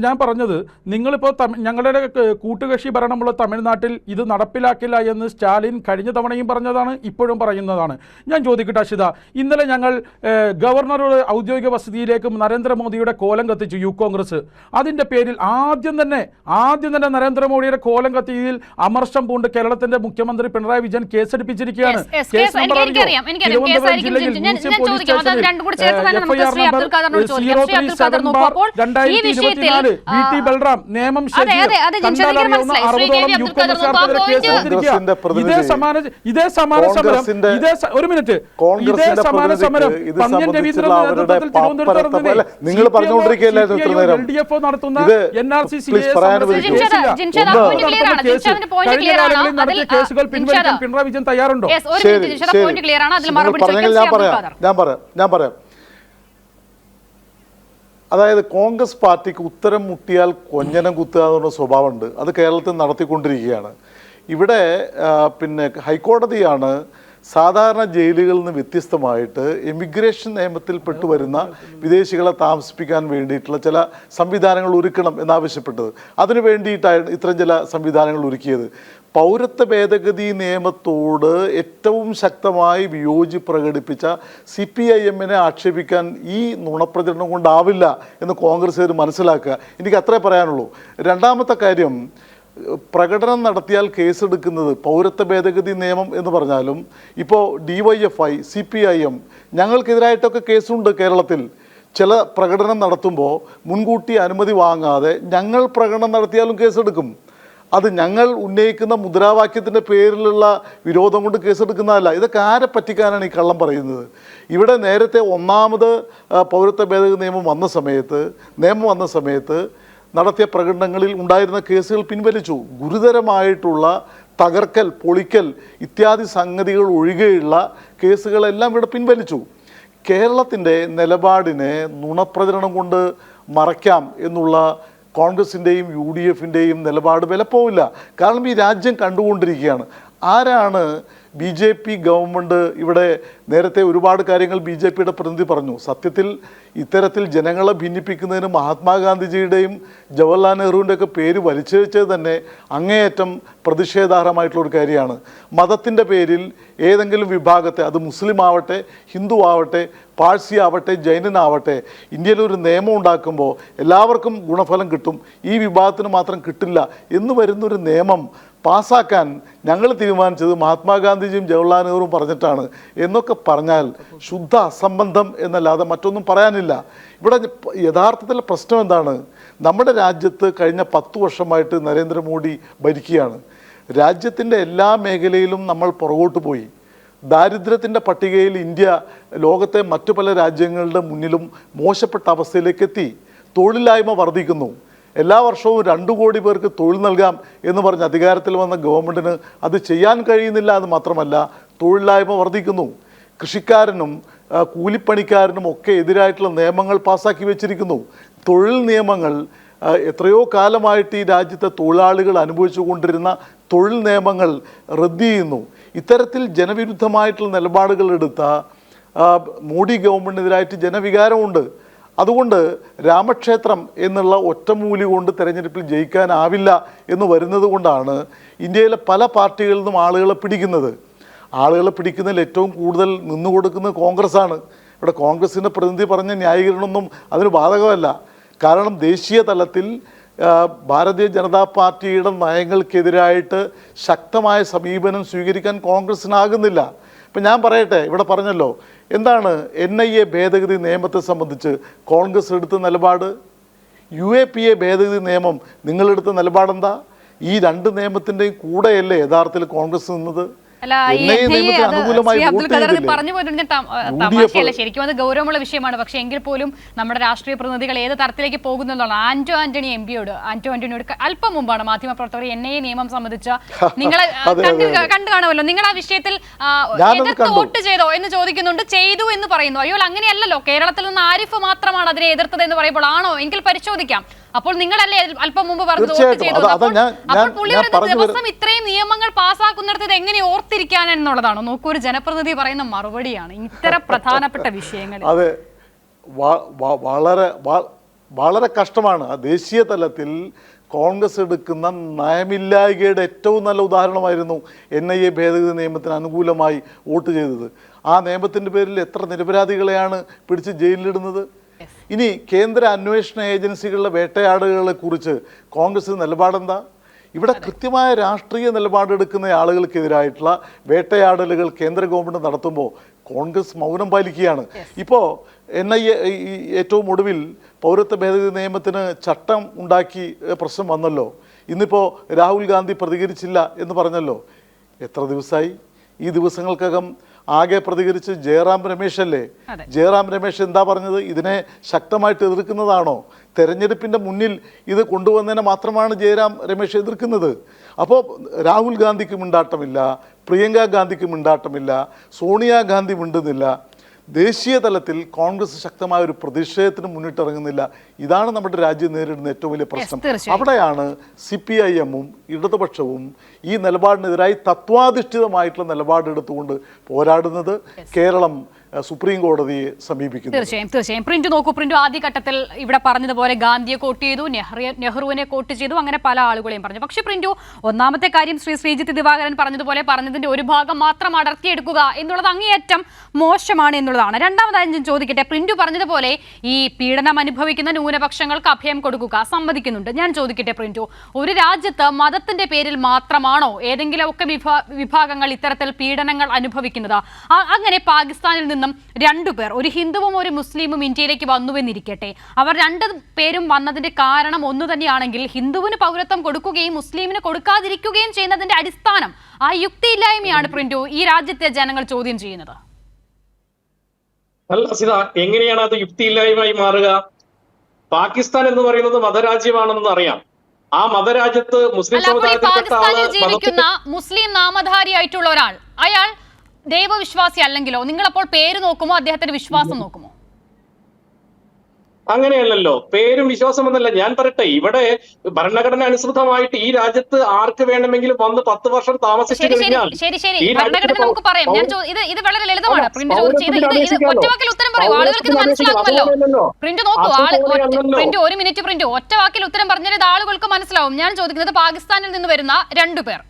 ഞാൻ പറഞ്ഞത്, നിങ്ങളിപ്പോൾ ഞങ്ങളുടെ കൂട്ടുകക്ഷി ഭരണമുള്ള തമിഴ്നാട്ടിൽ ഇത് നടപ്പിലാക്കില്ല എന്ന് സ്റ്റാലിൻ കഴിഞ്ഞ തവണയും പറഞ്ഞതാണ്, ഇപ്പോഴും പറയുന്നതാണ്. ഞാൻ ചോദിക്കട്ടെ അഷിത, ഇന്നലെ ഞങ്ങൾ ഗവർണറുടെ ഔദ്യോഗിക വസതിയിലേക്ക് നരേന്ദ്രമോദിയുടെ കോലം കത്തിച്ചു യൂത്ത് കോൺഗ്രസ്. അതിൻ്റെ പേരിൽ ആദ്യം തന്നെ നരേന്ദ്രമോദിയുടെ കോലം കത്തിയതിൽ അമർഷം പൂണ്ട് കേരളത്തിന്റെ മുഖ്യമന്ത്രി പിണറായി വിജയൻ കേസെടുപ്പിച്ചിരിക്കുകയാണ്. ബൽറാം നിയമം ഇതേ സമാന സമരം
നിങ്ങൾ പറഞ്ഞുകൊണ്ടിരിക്കുകയല്ലായിരുന്നു ഇത്ര നേരം.
LDF നടത്തുന്ന NRC കേസുകൾ പിൻവലിക്കാൻ പിണറായി വിജയൻ തയ്യാറുണ്ടോ?
ഞാൻ പറയാം. അതായത് കോൺഗ്രസ് പാർട്ടിക്ക് ഉത്തരം മുട്ടിയാൽ കൊഞ്ഞനം കുത്തുക എന്നുള്ള സ്വഭാവമുണ്ട്. അത് കേരളത്തിൽ നടത്തിക്കൊണ്ടിരിക്കുകയാണ്. ഇവിടെ പിന്നെ ഹൈക്കോടതിയാണ് സാധാരണ ജയിലുകളിൽ നിന്ന് വ്യത്യസ്തമായിട്ട് എമിഗ്രേഷൻ നിയമത്തിൽ പെട്ടുവരുന്ന വിദേശികളെ താമസിപ്പിക്കാൻ വേണ്ടിയിട്ടുള്ള ചില സംവിധാനങ്ങൾ ഒരുക്കണം എന്നാവശ്യപ്പെട്ടത്. അതിനു വേണ്ടിയിട്ടാണ് ഇത്തരം ചില സംവിധാനങ്ങൾ ഒരുക്കിയത്. പൗരത്വ ഭേദഗതി നിയമത്തോട് ഏറ്റവും ശക്തമായി വിയോജിപ്പ് പ്രകടിപ്പിച്ച CPIMനെ ആക്ഷേപിക്കാൻ ഈ നുണപ്രചരണം കൊണ്ടാവില്ല എന്ന് കോൺഗ്രസ്സുകാർ മനസ്സിലാക്കുക. എനിക്ക് അത്രേ പറയാനുള്ളൂ. രണ്ടാമത്തെ കാര്യം, പ്രകടനം നടത്തിയാൽ കേസെടുക്കുന്നത് പൗരത്വ ഭേദഗതി നിയമം എന്ന് പറഞ്ഞാലും ഇപ്പോൾ DYFI, CPIM ഞങ്ങൾക്കെതിരായിട്ടൊക്കെ കേസുണ്ട് കേരളത്തിൽ. ചില പ്രകടനം നടത്തുമ്പോൾ മുൻകൂട്ടി അനുമതി വാങ്ങാതെ ഞങ്ങൾ പ്രകടനം നടത്തിയാലും കേസെടുക്കും. അത് ഞങ്ങൾ ഉന്നയിക്കുന്ന മുദ്രാവാക്യത്തിൻ്റെ പേരിലുള്ള വിരോധം കൊണ്ട് കേസെടുക്കുന്നതല്ല. ഇതൊക്കെ ആരെ പറ്റിക്കാനാണ് ഈ കള്ളം പറയുന്നത്? ഇവിടെ നേരത്തെ ഒന്നാമത് പൗരത്വ ഭേദഗതി നിയമം വന്ന സമയത്ത് നടത്തിയ പ്രകടനങ്ങളിൽ ഉണ്ടായിരുന്ന കേസുകൾ പിൻവലിച്ചു. ഗുരുതരമായിട്ടുള്ള തകർക്കൽ, പൊളിക്കൽ ഇത്യാദി സംഗതികൾ ഒഴികെയുള്ള കേസുകളെല്ലാം ഇവിടെ പിൻവലിച്ചു. കേരളത്തിൻ്റെ നിലപാടിനെ നുണപ്രചരണം കൊണ്ട് മറയ്ക്കാം എന്നുള്ള കോൺഗ്രസിൻ്റെയും UDFിൻ്റെയും നിലപാട് വിലപ്പോവില്ല. കാരണം ഈ രാജ്യം കണ്ടുകൊണ്ടിരിക്കുകയാണ്. ആരാണ് BJP ഗവൺമെൻറ് ഇവിടെ നേരത്തെ ഒരുപാട് കാര്യങ്ങൾ BJPയുടെ പ്രതിനിധി പറഞ്ഞു. സത്യത്തിൽ ഇത്തരത്തിൽ ജനങ്ങളെ ഭിന്നിപ്പിക്കുന്നതിന് മഹാത്മാഗാന്ധിജിയുടെയും ജവഹർലാൽ നെഹ്റുവിൻ്റെയൊക്കെ പേര് വലിച്ചഴിച്ചത് തന്നെ അങ്ങേയറ്റം പ്രതിഷേധാർഹമായിട്ടുള്ളൊരു കാര്യമാണ്. മതത്തിൻ്റെ പേരിൽ ഏതെങ്കിലും വിഭാഗത്തെ, അത് മുസ്ലിം ആവട്ടെ, ഹിന്ദു ആവട്ടെ, പാഴ്സി ആവട്ടെ, ജൈനനാവട്ടെ, ഇന്ത്യയിൽ ഒരു നിയമം ഉണ്ടാക്കുമ്പോൾ എല്ലാവർക്കും ഗുണഫലം കിട്ടും, ഈ വിഭാഗത്തിന് മാത്രം കിട്ടില്ല എന്ന് വരുന്നൊരു നിയമം പാസ്സാക്കാൻ ഞങ്ങൾ തീരുമാനിച്ചത് മഹാത്മാഗാന്ധിജിയും ജവഹർലാൽ നെഹ്റുവും പറഞ്ഞിട്ടാണ് എന്നൊക്കെ പറഞ്ഞാൽ ശുദ്ധ അസംബന്ധം എന്നല്ലാതെ മറ്റൊന്നും പറയാനില്ല. ഇവിടെ യഥാർത്ഥത്തിൽ പ്രശ്നം എന്താണ്? നമ്മുടെ രാജ്യത്ത് കഴിഞ്ഞ 10 വർഷമായിട്ട് നരേന്ദ്രമോദി ഭരിക്കുകയാണ്. രാജ്യത്തിൻ്റെ എല്ലാ മേഖലയിലും നമ്മൾ പുറകോട്ട് പോയി. ദാരിദ്ര്യത്തിൻ്റെ പട്ടികയിൽ ഇന്ത്യ ലോകത്തെ മറ്റു പല രാജ്യങ്ങളുടെ മുന്നിലും മോശപ്പെട്ട അവസ്ഥയിലേക്ക് എത്തി. തൊഴിലില്ലായ്മ വർദ്ധിക്കുന്നു. എല്ലാ വർഷവും 2 കോടി പേർക്ക് തൊഴിൽ നൽകാം എന്ന് പറഞ്ഞ് അധികാരത്തിൽ വന്ന ഗവൺമെൻറ്റിന് അത് ചെയ്യാൻ കഴിയുന്നില്ല. അത് മാത്രമല്ല, തൊഴിലില്ലായ്മ വർദ്ധിക്കുന്നു. കൃഷിക്കാരനും കൂലിപ്പണിക്കാരനും ഒക്കെ എതിരായിട്ടുള്ള നിയമങ്ങൾ പാസ്സാക്കി വെച്ചിരിക്കുന്നു. തൊഴിൽ നിയമങ്ങൾ എത്രയോ കാലമായിട്ട് ഈ രാജ്യത്തെ തൊഴിലാളികൾ അനുഭവിച്ചു കൊണ്ടിരുന്ന തൊഴിൽ നിയമങ്ങൾ റദ്ദ് ചെയ്യുന്നു. ഇത്തരത്തിൽ ജനവിരുദ്ധമായിട്ടുള്ള നിലപാടുകൾ എടുത്ത മോഡി ഗവൺമെൻറ്റിനെതിരായിട്ട് ജനവികാരമുണ്ട്. അതുകൊണ്ട് രാമക്ഷേത്രം എന്നുള്ള ഒറ്റമൂലി കൊണ്ട് തെരഞ്ഞെടുപ്പിൽ ജയിക്കാനാവില്ല എന്ന് വരുന്നത് കൊണ്ടാണ് ഇന്ത്യയിലെ പല പാർട്ടികളിൽ നിന്നും ആളുകളെ പിടിക്കുന്നത്. ആളുകളെ പിടിക്കുന്നതിൽ ഏറ്റവും കൂടുതൽ നിന്നുകൊടുക്കുന്നത് കോൺഗ്രസ്സാണ്. ഇവിടെ കോൺഗ്രസിൻ്റെ പ്രതിനിധി പറഞ്ഞ ന്യായീകരണമൊന്നും അതിന് ബാധകമല്ല. കാരണം ദേശീയ തലത്തിൽ ഭാരതീയ ജനതാ പാർട്ടിയുടെ നയങ്ങൾക്കെതിരായിട്ട് ശക്തമായ സമീപനം സ്വീകരിക്കാൻ കോൺഗ്രസ്സിനാകുന്നില്ല. ഇപ്പം ഞാൻ പറയട്ടെ, ഇവിടെ പറഞ്ഞല്ലോ, എന്താണ് NIA ഭേദഗതി നിയമത്തെ സംബന്ധിച്ച് കോൺഗ്രസ് എടുത്ത നിലപാട്? UAPA ഭേദഗതി നിയമം നിങ്ങളെടുത്ത നിലപാടെന്താ? ഈ 2 നിയമത്തിൻ്റെയും കൂടെയല്ലേ യഥാർത്ഥത്തിൽ കോൺഗ്രസ് നിന്നത്?
പറഞ്ഞു പോയിട്ടുണ്ട് തമാശയല്ല, ശരിക്കും അത് ഗൗരവമുള്ള വിഷയമാണ്. പക്ഷെ എങ്കിൽ പോലും നമ്മുടെ രാഷ്ട്രീയ പ്രതിനിധികൾ ഏത് തരത്തിലേക്ക് പോകുന്നതാണ്. ആന്റോ ആന്റണിയോട് അല്പം മുമ്പാണ് മാധ്യമപ്രവർത്തകർ NIA നിയമം സംബന്ധിച്ച നിങ്ങളെ കണ്ടു കാണുമല്ലോ, നിങ്ങൾ ആ വിഷയത്തിൽ എതിർത്ത് വോട്ട് ചെയ്തോ എന്ന് ചോദിക്കുന്നുണ്ട്. ചെയ്തു എന്ന് പറയുന്നു. അയ്യോ, അങ്ങനെയല്ലല്ലോ. കേരളത്തിൽ നിന്ന് ആരിഫ് മാത്രമാണ് അതിനെ എതിർത്തത് എന്ന് പറയുമ്പോൾ ആണോ? എങ്കിൽ പരിശോധിക്കാം. അപ്പോൾ നിങ്ങളല്ലേ അല്പം മുമ്പ് പറഞ്ഞു വോട്ട് ചെയ്തു. അപ്പോൾ പുള്ളി പറയുന്ന ദിവസം ഇത്രയും നിയമങ്ങൾ പാസ്സാക്കുന്നിടത്ത് ഇത് എങ്ങനെ ഓർത്തിരിക്കാൻ എന്നുള്ളതാണോ? നോക്കൂ, ഒരു ജനപ്രതിനിധി പറയുന്ന മറുപടിയാണ് ഇത്തരം പ്രധാനപ്പെട്ട വിഷയങ്ങൾ.
അതെ, വളരെ വളരെ കഷ്ടമാണ്. ദേശീയ തലത്തിൽ കോൺഗ്രസ് എടുക്കുന്ന നയമില്ലായ്കയുടെ ഏറ്റവും നല്ല ഉദാഹരണമായിരുന്നു NIA ഭേദഗതി നിയമത്തിന് അനുകൂലമായി വോട്ട് ചെയ്തത്. ആ നിയമത്തിൻ്റെ പേരിൽ എത്ര നിരപരാധികളെയാണ് പിടിച്ച് ജയിലിലിടുന്നത്? ഇനി കേന്ദ്ര അന്വേഷണ ഏജൻസികളുടെ വേട്ടയാടുകളെ കുറിച്ച് കോൺഗ്രസ് നിലപാടെന്താ? ഇവിടെ കൃത്യമായ രാഷ്ട്രീയ നിലപാടെടുക്കുന്ന ആളുകൾക്കെതിരായിട്ടുള്ള വേട്ടയാടലുകൾ കേന്ദ്ര ഗവൺമെൻറ് നടത്തുമ്പോൾ കോൺഗ്രസ് മൗനം പാലിക്കുകയാണ്. ഇപ്പോൾ NIA ഏറ്റവും ഒടുവിൽ പൗരത്വ ഭേദഗതി നിയമത്തിന് ചട്ടം ഉണ്ടാക്കി പ്രശ്നം വന്നല്ലോ. ഇന്നിപ്പോൾ രാഹുൽ ഗാന്ധി പ്രതികരിച്ചില്ല എന്ന് പറഞ്ഞല്ലോ. എത്ര ദിവസമായി? ഈ ദിവസങ്ങൾക്കകം ആകെ പ്രതികരിച്ച് ജയറാം രമേശ് അല്ലേ? ജയറാം രമേശ് എന്താ പറഞ്ഞത്? ഇതിനെ ശക്തമായിട്ട് എതിർക്കുന്നതാണോ? തെരഞ്ഞെടുപ്പിൻ്റെ മുന്നിൽ ഇത് കൊണ്ടുവന്നതിനെ മാത്രമാണ് ജയറാം രമേശ് എതിർക്കുന്നത്. അപ്പോൾ രാഹുൽ ഗാന്ധിക്ക് മിണ്ടാട്ടമില്ല, പ്രിയങ്ക ഗാന്ധിക്ക് മിണ്ടാട്ടമില്ല, സോണിയാഗാന്ധി മിണ്ടുന്നില്ല. ദേശീയ തലത്തിൽ കോൺഗ്രസ് ശക്തമായ ഒരു പ്രതിഷേധത്തിന് മുന്നിട്ടിറങ്ങുന്നില്ല. ഇതാണ് നമ്മുടെ രാജ്യം നേരിടുന്ന ഏറ്റവും വലിയ പ്രശ്നം. അവിടെയാണ് CPIM-ഉം ഇടതുപക്ഷവും ഈ നിലപാടിനെതിരായി തത്വാധിഷ്ഠിതമായിട്ടുള്ള നിലപാടെടുത്തുകൊണ്ട് പോരാടുന്നത്. കേരളം സുപ്രീം കോടതിയെ സമീപിക്കുന്നു.
തീർച്ചയായും പ്രിന്റ് നോക്കൂ. പ്രിന്റ് ആദ്യഘട്ടത്തിൽ ഇവിടെ പറഞ്ഞതുപോലെ ഗാന്ധിയെ കോട്ട് ചെയ്തു, നെഹ്റുവിനെ കോട്ട് ചെയ്തു, അങ്ങനെ പല ആളുകളെയും പറഞ്ഞു. പക്ഷെ പ്രിന്റു, ഒന്നാമത്തെ കാര്യം ശ്രീജിത്ത് ദിവാകരൻ പറഞ്ഞതിന്റെ ഒരു ഭാഗം മാത്രം അടർത്തിയെടുക്കുക എന്നുള്ളത് അങ്ങേയറ്റം മോശമാണ് എന്നുള്ളതാണ്. രണ്ടാമതായി ഞാൻ ചോദിക്കട്ടെ, പ്രിന്റു പറഞ്ഞതുപോലെ ഈ പീഡനം അനുഭവിക്കുന്ന ന്യൂനപക്ഷങ്ങൾക്ക് അഭയം കൊടുക്കുക സമ്മതിക്കുന്നുണ്ട്. ഞാൻ ചോദിക്കട്ടെ പ്രിന്റു, ഒരു രാജ്യത്ത് മതത്തിന്റെ പേരിൽ മാത്രമാണോ ഏതെങ്കിലുമൊക്കെ വിഭാഗങ്ങൾ ഇത്തരത്തിൽ പീഡനങ്ങൾ അനുഭവിക്കുന്നത്? അങ്ങനെ പാകിസ്ഥാനിൽ നിന്നും 2 പേർ, ഒരു ഹിന്ദുവും ഒരു മുസ്ലിമും ഇന്ത്യയിലേക്ക് വന്നുവെന്നിരിക്കട്ടെ. അവർ 2 പേരും വന്നതിന്റെ കാരണം ഒന്നു തന്നെയാണെങ്കിൽ ഹിന്ദുവിന് പൗരത്വം കൊടുക്കുകയും മുസ്ലിമിന് കൊടുക്കാതിരിക്കുകയും ചെയ്യുന്നതിന്റെ അടിസ്ഥാനം ആ യുക്തിയില്ലായ്മയാണ് പ്രിന്റു ഈ രാജ്യത്തെ ജനങ്ങൾ ചോദ്യം ചെയ്യുന്നത്.
അല്ല സിത, എങ്ങനെയാണ് അത് യുക്തിയില്ലായ്മയായി മാറുക? പാകിസ്ഥാൻ എന്ന് പറയുന്നത് മതരാജ്യമാണെന്ന് അറിയാം. ആ മതരാജ്യത്ത് മുസ്ലിം
പാകിസ്ഥാനിൽ ജീവിക്കുന്ന മുസ്ലിം നാമധാരിയായിട്ടുള്ള ഒരാൾ, അയാൾ ദൈവവിശ്വാസി അല്ലെങ്കിലോ? നിങ്ങളപ്പോൾ പേര് നോക്കുമോ, അദ്ദേഹത്തിന്റെ വിശ്വാസം നോക്കുമോ?
അങ്ങനെയല്ലല്ലോ, പേരും വിശ്വാസം എന്നല്ല. ഞാൻ പറയട്ടെ, ഇവിടെ ഭരണഘടന അനുസൃതമായിട്ട് ഈ രാജ്യത്ത് ആർക്ക് വേണമെങ്കിലും വന്ന് 10 വർഷം താമസിച്ചു
ശരി ശരി
കഴിഞ്ഞാൽ
ശരി ശരി
ഈ
ഭരണഘടന നമുക്ക് പറയാം. ഞാൻ ഇത് വളരെ ലളിതമാണ്. പ്രിന്റ് ചോദിച്ചു ഇത് ഒറ്റവാക്കിൽ ഉത്തരം പറയൂ, ആളുകൾക്ക് ഇത് മനസ്സിലാകുമല്ലോ. പ്രിന്റ് നോക്കൂ, പ്രിന്റ് 1 മിനിറ്റ്, പ്രിന്റ് ഒറ്റ വാക്കിൽ ഉത്തരം പറഞ്ഞാൽ ഇത് ആളുകൾക്ക് മനസ്സിലാവും. ഞാൻ ചോദിക്കുന്നത്, പാകിസ്ഥാനിൽ നിന്ന് വരുന്ന 2 പേർ,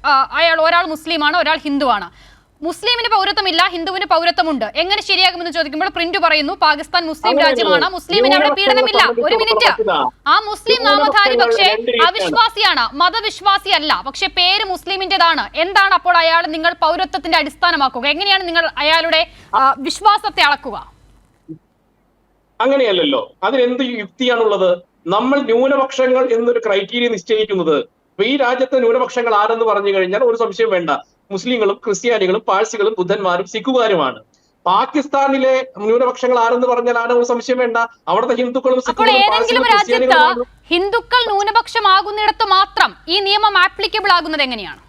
ഒരാൾ മുസ്ലിമാണ്, ഒരാൾ ഹിന്ദുവാണ്. മുസ്ലിമിന് പൗരത്വമില്ല, ഹിന്ദുവിന് പൗരത്വമുണ്ട്, എങ്ങനെ ശരിയാകുമെന്ന് ചോദിക്കുമ്പോൾ പ്രിന്റ് പറയുന്നു പാകിസ്ഥാൻ മുസ്ലിം രാജ്യമാണ്, മുസ്ലിമിന് അവിടെ പീഡനമില്ല. 1 മിനിറ്റ്, ആ മുസ്ലിം നാമധാരി പക്ഷേ അവിശ്വാസിയാണ്, മതവിശ്വാസിയല്ല, പക്ഷെ പേര് മുസ്ലിമിന്റേതാണ്. എന്താണ് അപ്പോൾ അയാൾ നിങ്ങൾ പൗരത്വത്തിന്റെ അടിസ്ഥാനമാക്കുക? എങ്ങനെയാണ് നിങ്ങൾ അയാളുടെ വിശ്വാസത്തെ അളക്കുക?
അങ്ങനെയല്ലല്ലോ, അതിനെന്ത് യുക്തിയാണുള്ളത്? നമ്മൾ ന്യൂനപക്ഷങ്ങൾ എന്നൊരു ക്രൈറ്റീരിയ നിശ്ചയിക്കുന്നത്. ഈ രാജ്യത്തെ ന്യൂനപക്ഷങ്ങൾ ആരെന്ന് പറഞ്ഞു കഴിഞ്ഞാൽ ഒരു സംശയം വേണ്ട, മുസ്ലിങ്ങളും ക്രിസ്ത്യാനികളും പാഴ്സികളും ബുദ്ധന്മാരും സിഖുകാരുമാണ്. പാകിസ്ഥാനിലെ ന്യൂനപക്ഷങ്ങൾ ആരെന്ന് പറഞ്ഞാൽ ഒരു സംശയം വേണ്ട, അവിടുത്തെ ഹിന്ദുക്കളും
ഹിന്ദുക്കൾ ന്യൂനപക്ഷമാകുന്നിടത്ത് മാത്രം ഈ നിയമം ആപ്ലിക്കബിൾ ആകുന്നത് എങ്ങനെയാണ്?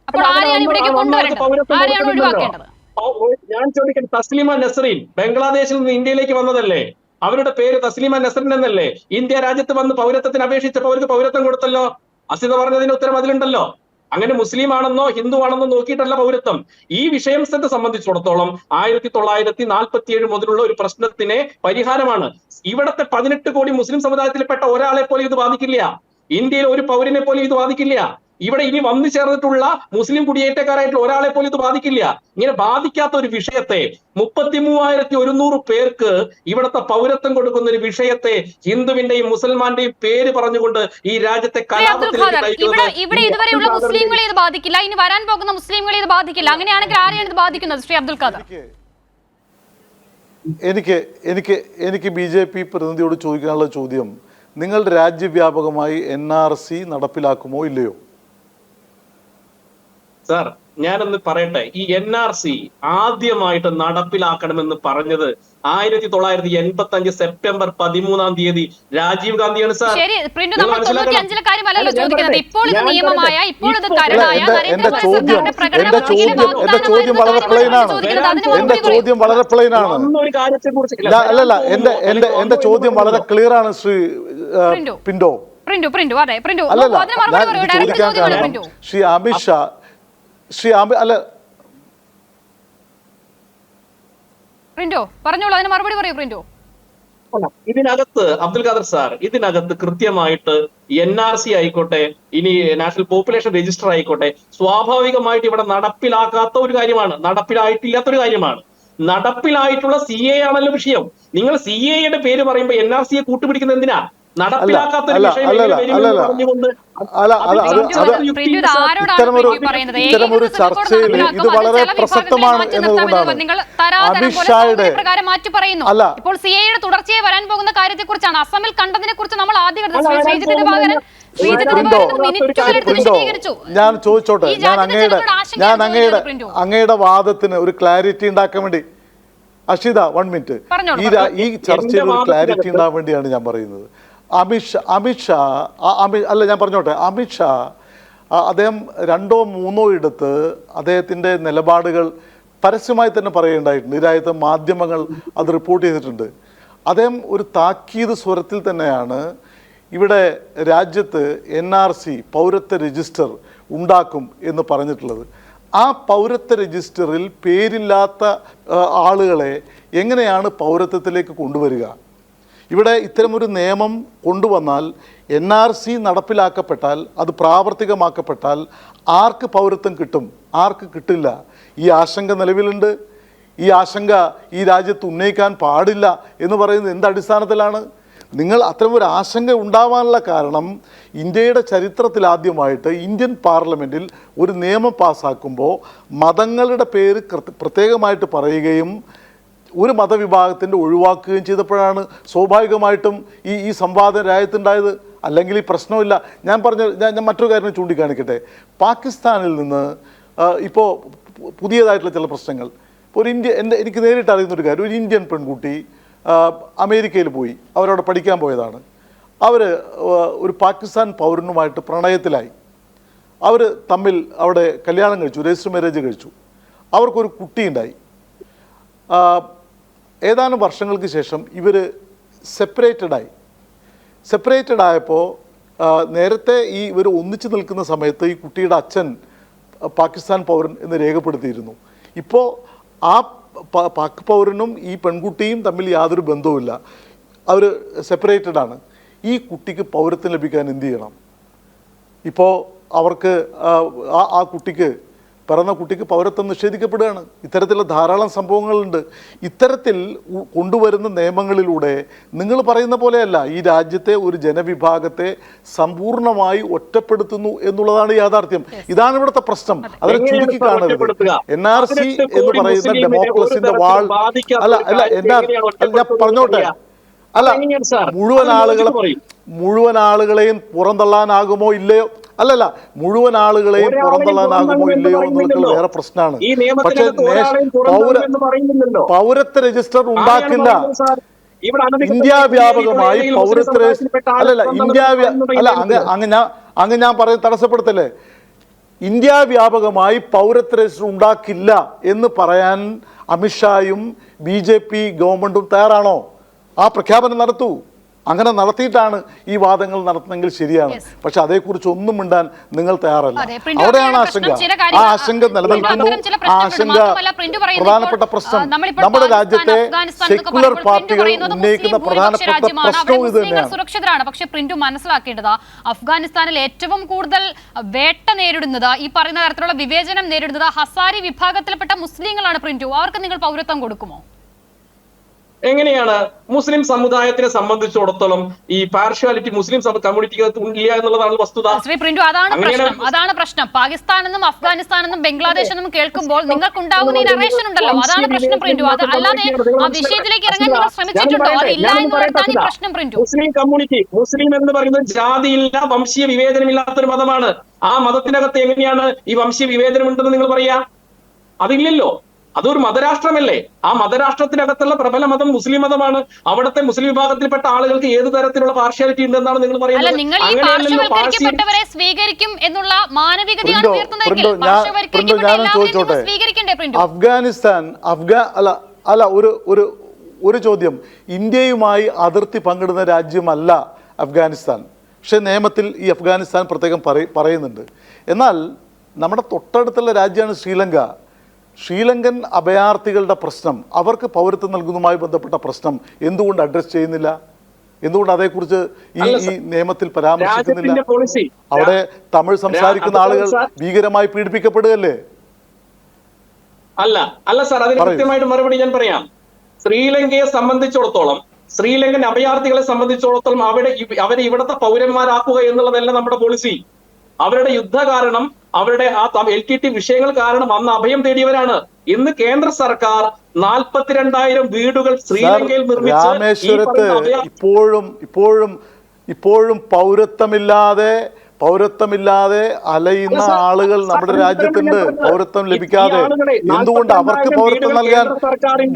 അപ്പോൾ ആരെയാണ് ഇവിടേക്ക് കൊണ്ടുവരേണ്ടത്? ആരെയാണ് ഒഴിവാക്കേണ്ടത്?
ഞാൻ ചോദിക്കട്ടെ, തസ്ലിമ നസ്രീൻ ബംഗ്ലാദേശിൽ നിന്ന് ഇന്ത്യയിലേക്ക് വന്നതല്ലേ? അവരുടെ പേര് തസ്ലിമ നസ്രീൻ എന്നല്ലേ? ഇന്ത്യ രാജ്യത്ത് വന്ന് പൗരത്വത്തിന് അപേക്ഷിച്ചപ്പോൾ അവർക്ക് പൗരത്വം കൊടുത്തല്ലോ. അസിത പറഞ്ഞതിന് ഉത്തരം അതിലുണ്ടല്ലോ. അങ്ങനെ മുസ്ലിം ആണെന്നോ ഹിന്ദു ആണെന്നോ നോക്കിയിട്ടല്ല പൗരത്വം. ഈ വിഷയത്തെ സംബന്ധിച്ചിടത്തോളം 1947 മുതലുള്ള ഒരു പ്രശ്നത്തിന് പരിഹാരമാണ്. ഇവിടത്തെ 18 കോടി മുസ്ലിം സമുദായത്തിൽപ്പെട്ട ഒരാളെ പോലും ഇത് ബാധിക്കില്ല. ഇന്ത്യയിൽ ഒരു പൗരനെ പോലും ഇത് ബാധിക്കില്ല. ഇവിടെ ഇനി വന്നു ചേർന്നിട്ടുള്ള മുസ്ലിം കുടിയേറ്റക്കാരായിട്ടുള്ള ഒരാളെ പോലും ഇത് ബാധിക്കില്ല. ഇങ്ങനെ ബാധിക്കാത്ത ഒരു വിഷയത്തെ 33,100 പേർക്ക് ഇവിടുത്തെ പൗരത്വം കൊടുക്കുന്ന ഒരു വിഷയത്തെ ഹിന്ദുവിന്റെയും മുസൽമാന്റെയും പേര് പറഞ്ഞുകൊണ്ട് ഈ രാജ്യത്തെ
ഇവിടെ ഇതുവരെയുള്ള മുസ്ലിങ്ങളെ ഇത് ബാധിക്കില്ല, ഇനി വരാൻ പോകുന്ന മുസ്ലിങ്ങളെ ഇത് ബാധിക്കില്ല. അങ്ങനെയാണെങ്കിൽ ആരെയാണ് ഇത് ബാധിക്കുന്നത്? ശ്രീ അബ്ദുൽ ഖാദർ,
എനിക്ക് BJP പ്രതിനിധിയോട് ചോദിക്കാനുള്ള ചോദ്യം, നിങ്ങൾ രാജ്യവ്യാപകമായി NRC നടപ്പിലാക്കുമോ ഇല്ലയോ?
സാർ, ഞാനൊന്ന് പറയട്ടെ, ഈ NRC ആദ്യമായിട്ട് നടപ്പിലാക്കണമെന്ന് പറഞ്ഞത് 1985 സെപ്റ്റംബർ 13-ാം തീയതി രാജീവ് ഗാന്ധിയാണ് സാർ.
എന്റെ ചോദ്യം വളരെ പ്ലെയിനാണ്. എന്റെ ചോദ്യം വളരെ ക്ലിയർ ആണ് ശ്രീ പിന്റോ. ചോദിക്കാൻ കാരണം ശ്രീ അമിത്ഷാ
പറഞ്ഞോളൂ, അതിന് മറുപടി പറയൂ പ്രിന്റോ.
ഇതിനകത്ത് അബ്ദുൽ ഖാദർ സാർ, ഇതിനകത്ത് കൃത്യമായിട്ട് NRC ആയിക്കോട്ടെ, ഇനി നാഷണൽ പോപ്പുലേഷൻ രജിസ്റ്റർ ആയിക്കോട്ടെ, സ്വാഭാവികമായിട്ട് ഇവിടെ നടപ്പിലാക്കാത്ത ഒരു കാര്യമാണ്, നടപ്പിലായിട്ടില്ലാത്ത ഒരു കാര്യമാണ്. നടപ്പിലായിട്ടുള്ള CA ആണല്ലോ വിഷയം. നിങ്ങൾ CAയുടെ പേര് പറയുമ്പോൾ NRCയെ കൂട്ടുപിടിക്കുന്നത് എന്തിനാ? നടപ്പിലാക്കാത്ത ഒരു വിഷയം പറഞ്ഞുകൊണ്ട്
ഇത്തരമൊരു ചർച്ചയിൽ ഇത് വളരെ പ്രസക്തമാണ് എന്നതുകൊണ്ടാണ് അമിത്ഷായുടെ
ഇപ്പോൾ സിഎയുടെ തുടർച്ചയായി വരാൻ പോകുന്ന കാര്യത്തെ കുറിച്ചാണ്, അസമിൽ കണ്ടതിനെ കുറിച്ച് നമ്മൾ ആദ്യം
ഞാൻ ചോദിച്ചോട്ടെ, ഞാൻ അങ്ങയുടെ വാദത്തിന് ഒരു ക്ലാരിറ്റി ഉണ്ടാക്കാൻ വേണ്ടി, അഷിത 1 മിനിറ്റ്, ഈ ചർച്ചയിൽ ഒരു ക്ലാരിറ്റി ഉണ്ടാകാൻ വേണ്ടിയാണ് ഞാൻ പറയുന്നത്. അമിത്ഷാ ഞാൻ പറഞ്ഞോട്ടെ, അമിത്ഷാ അദ്ദേഹം 2ഓ 3ഓ ഇടത്ത് അദ്ദേഹത്തിൻ്റെ നിലപാടുകൾ പരസ്യമായി തന്നെ പറയുകയുണ്ടായിട്ടുണ്ട്. ഈ രാജ്യത്തെ മാധ്യമങ്ങൾ അത് റിപ്പോർട്ട് ചെയ്തിട്ടുണ്ട്. അദ്ദേഹം ഒരു താക്കീത് സ്വരത്തിൽ തന്നെയാണ് ഇവിടെ രാജ്യത്ത് NRC പൗരത്വ രജിസ്റ്റർ ഉണ്ടാക്കും എന്ന് പറഞ്ഞിട്ടുള്ളത്. ആ പൗരത്വ രജിസ്റ്ററിൽ പേരില്ലാത്ത ആളുകളെ എങ്ങനെയാണ് പൗരത്വത്തിലേക്ക് കൊണ്ടുവരിക? ഇവിടെ ഇത്തരമൊരു നിയമം കൊണ്ടുവന്നാൽ NRC നടപ്പിലാക്കപ്പെട്ടാൽ, അത് പ്രാവർത്തികമാക്കപ്പെട്ടാൽ ആർക്ക് പൗരത്വം കിട്ടും, ആർക്ക് കിട്ടില്ല? ഈ ആശങ്ക നിലവിലുണ്ട്. ഈ ആശങ്ക ഈ രാജ്യത്ത് ഉന്നയിക്കാൻ പാടില്ല എന്ന് പറയുന്നത് എന്ത് അടിസ്ഥാനത്തിലാണ്? നിങ്ങൾ അത്തരമൊരു ആശങ്ക ഉണ്ടാവാനുള്ള കാരണം ഇന്ത്യയുടെ ചരിത്രത്തിൽ ആദ്യമായിട്ട് ഇന്ത്യൻ പാർലമെൻറ്റിൽ ഒരു നിയമം പാസ്സാക്കുമ്പോൾ മതങ്ങളുടെ പേര് പ്രത്യേകമായിട്ട് പറയുകയും ഒരു മതവിഭാഗത്തിൻ്റെ ഒഴിവാക്കുകയും ചെയ്തപ്പോഴാണ് സ്വാഭാവികമായിട്ടും ഈ സംവാദം രാജ്യത്തുണ്ടായത്. അല്ലെങ്കിൽ ഈ പ്രശ്നമില്ല. ഞാൻ മറ്റൊരു കാര്യം ചൂണ്ടിക്കാണിക്കട്ടെ. പാകിസ്ഥാനിൽ നിന്ന് ഇപ്പോൾ പുതിയതായിട്ടുള്ള ചില പ്രശ്നങ്ങൾ, ഇപ്പോൾ എനിക്ക് നേരിട്ട് അറിയുന്നൊരു കാര്യം, ഒരു ഇന്ത്യൻ പെൺകുട്ടി അമേരിക്കയിൽ പോയി, അവരവിടെ പഠിക്കാൻ പോയതാണ്. അവർ ഒരു പാകിസ്ഥാൻ പൗരനുമായിട്ട് പ്രണയത്തിലായി. അവർ തമ്മിൽ അവിടെ കല്യാണം കഴിച്ചു, രജിസ്റ്റർ മാരേജ് കഴിച്ചു. അവർക്കൊരു കുട്ടിയുണ്ടായി. ഏതാനും വർഷങ്ങൾക്ക് ശേഷം ഇവർ സെപ്പറേറ്റഡ് ആയപ്പോൾ നേരത്തെ ഈ ഇവർ ഒന്നിച്ചു നിൽക്കുന്ന സമയത്ത് ഈ കുട്ടിയുടെ അച്ഛൻ പാകിസ്ഥാൻ പൗരൻ എന്ന് രേഖപ്പെടുത്തിയിരുന്നു. ഇപ്പോൾ ആ പാക് പൗരനും ഈ പെൺകുട്ടിയും തമ്മിൽ യാതൊരു ബന്ധവുമില്ല, അവർ സെപ്പറേറ്റഡ് ആണ്. ഈ കുട്ടിക്ക് പൗരത്വം ലഭിക്കാൻ എന്ത് ചെയ്യണം? ഇപ്പോൾ അവർക്ക് ആ കുട്ടിക്ക് പിറന്ന കുട്ടിക്ക് പൗരത്വം നിഷേധിക്കപ്പെടുകയാണ്. ഇത്തരത്തിലുള്ള ധാരാളം സംഭവങ്ങളുണ്ട്. ഇത്തരത്തിൽ കൊണ്ടുവരുന്ന നിയമങ്ങളിലൂടെ നിങ്ങൾ പറയുന്ന പോലെയല്ല, ഈ രാജ്യത്തെ ഒരു ജനവിഭാഗത്തെ സമ്പൂർണ്ണമായി ഒറ്റപ്പെടുത്തുന്നു എന്നുള്ളതാണ് യാഥാർത്ഥ്യം. ഇതാണ് ഇവിടുത്തെ പ്രശ്നം. അതിനെ ചുരുക്കി കാണരുത്. NRC എന്ന് പറയുന്ന ഡെമോക്രസിന്റെ വാൾ ഞാൻ പറഞ്ഞോട്ടെ, മുഴുവൻ ആളുകളെയും പുറന്തള്ളാനാകുമോ ഇല്ലയോ, മുഴുവൻ ആളുകളെയും പുറന്തള്ളാനാകുമോ ഇല്ലയോ എന്നുള്ളത് വേറെ പ്രശ്നമാണ്. പക്ഷേ പൗരത്വ രജിസ്റ്റർ ഉണ്ടാക്കില്ല. ഇന്ത്യ വ്യാപകമായി പൗരത്വ അങ്ങ് ഞാൻ പറയുന്നത് തടസ്സപ്പെടുത്തല്ലേ? ഇന്ത്യ വ്യാപകമായി പൗരത്വ രജിസ്റ്റർ ഉണ്ടാക്കില്ല എന്ന് പറയാൻ അമിത്ഷായും BJP ഗവൺമെന്റും തയ്യാറാണോ? ആ പ്രഖ്യാപനം നടത്തൂ. അങ്ങനെ നടത്തിയിട്ടാണ് ഈ വാദങ്ങൾ നടത്തുന്നെങ്കിൽ ശരിയാണ്. പക്ഷെ അതേക്കുറിച്ച് ഒന്നും മിണ്ടാൻ നിങ്ങൾ തയ്യാറല്ല. അവിടെയാണ് ആശങ്ക. ആ ആശങ്ക നിലനിൽക്കുന്നു. ആ ആശങ്ക പ്രധാനപ്പെട്ട പ്രശ്നം നമ്മുടെ രാജ്യത്തെ സെക്യുലർ പാർട്ടികൾ ഉന്നയിക്കുന്ന പ്രധാനപ്പെട്ട പ്രശ്നവും ഇത് തന്നെയാണ്.
സുരക്ഷിതരാണ്. പക്ഷെ പ്രിന്റു മനസ്സിലാക്കേണ്ടത് അഫ്ഗാനിസ്ഥാനിൽ ഏറ്റവും കൂടുതൽ വേട്ട നേരിടുന്നത്, ഈ പറയുന്ന തരത്തിലുള്ള വിവേചനം നേരിടുന്നത് ഹസാരി വിഭാഗത്തിൽപ്പെട്ട മുസ്ലിങ്ങളാണ്. പ്രിന്റു, അവർക്ക് നിങ്ങൾ പൗരത്വം കൊടുക്കുമോ?
എങ്ങനെയാണ്? മുസ്ലിം സമുദായത്തിനെ സംബന്ധിച്ചിടത്തോളം ഈ പാർഷ്യാലിറ്റി മുസ്ലിം കമ്മ്യൂണിറ്റിക്ക് ഇല്ല എന്നുള്ളതാണ് വസ്തുത.
ശ്രീ പ്രിന്റു, അതാണ് പ്രശ്നം. പാകിസ്ഥാനെന്നും അഫ്ഗാനിസ്ഥാനെന്നും ബംഗ്ലാദേശെന്നും കേൾക്കുമ്പോൾ നിങ്ങൾക്കുണ്ടാകുന്ന ഈ നറേഷൻ ഉണ്ടല്ലോ, അതാണ് പ്രശ്നം പ്രിന്റു. അത് അല്ലാതെ ആ വിഷയത്തിലേക്ക് ഇറങ്ങാൻ നിങ്ങൾ ശ്രമിച്ചിട്ടുണ്ടോ? അതില്ല എന്ന് പറഞ്ഞാൽ ഈ പ്രശ്നം പ്രിന്റു.
മുസ്ലിം കമ്മ്യൂണിറ്റി, മുസ്ലിം എന്ന് പറയുന്നത് ജാതിയില്ല, വംശീയ വിവേചനമില്ലാത്തൊരു മതമാണ്. ആ മതത്തിനകത്ത് എങ്ങനെയാണ് ഈ വംശീയ വിവേചനം ഉണ്ടെന്ന് നിങ്ങൾ പറയാ? അതില്ലല്ലോ. അതൊരു മതരാഷ്ട്രമല്ലേ? ആ മതരാഷ്ട്രത്തിനകത്തുള്ള പ്രബല മതം മുസ്ലിം മതമാണ്. അവിടുത്തെ മുസ്ലിം വിഭാഗത്തിൽപ്പെട്ട ആളുകൾക്ക് ഏത് തരത്തിലുള്ള പാർഷ്യാലിറ്റി ഉണ്ടെന്നാണ് നിങ്ങൾ പറയുന്നത്?
ഒരു ചോദ്യം. ഇന്ത്യയുമായി അതിർത്തി പങ്കിടുന്ന രാജ്യമല്ല അഫ്ഗാനിസ്ഥാൻ. പക്ഷെ നിയമത്തിൽ ഈ അഫ്ഗാനിസ്ഥാൻ പ്രത്യേകം പറയുന്നുണ്ട്. എന്നാൽ നമ്മുടെ തൊട്ടടുത്തുള്ള രാജ്യമാണ് ശ്രീലങ്ക. ശ്രീലങ്കൻ അഭയാർത്ഥികളുടെ പ്രശ്നം, അവർക്ക് പൗരത്വം നൽകുന്നതുമായി ബന്ധപ്പെട്ട പ്രശ്നം എന്തുകൊണ്ട് അഡ്രസ് ചെയ്യുന്നില്ല? എന്തുകൊണ്ട് അതേക്കുറിച്ച് ഈ നിയമത്തിൽ പരാമർശിക്കുന്നില്ല? അവിടെ തമിഴ് സംസാരിക്കുന്ന ആളുകൾ ഭീകരമായി പീഡിപ്പിക്കപ്പെടുകയല്ലേ?
അല്ല സാർ, അതിന് കൃത്യമായിട്ട് മറുപടി ഞാൻ പറയാം. ശ്രീലങ്കയെ സംബന്ധിച്ചിടത്തോളം, ശ്രീലങ്കൻ അഭയാർത്ഥികളെ സംബന്ധിച്ചിടത്തോളം അവരെ ഇവിടുത്തെ പൗരന്മാരാക്കുക എന്നുള്ളതല്ല നമ്മുടെ പോളിസി. അവരുടെ യുദ്ധ കാരണം, അവരുടെ ആ LTT വിഷയങ്ങൾ കാരണം അന്ന് അഭയം തേടിയവരാണ്. ഇന്ന് കേന്ദ്ര സർക്കാർ 42,000 വീടുകൾ ശ്രീലങ്കയിൽ നിർമ്മിച്ച്
ഇപ്പോഴും പൗരത്വമില്ലാതെ അലയുന്ന ആളുകൾ നമ്മുടെ രാജ്യത്തുണ്ട്. പൗരത്വം ലഭിക്കാതെ എന്തുകൊണ്ട് അവർക്ക് പൗരത്വം നൽകാൻ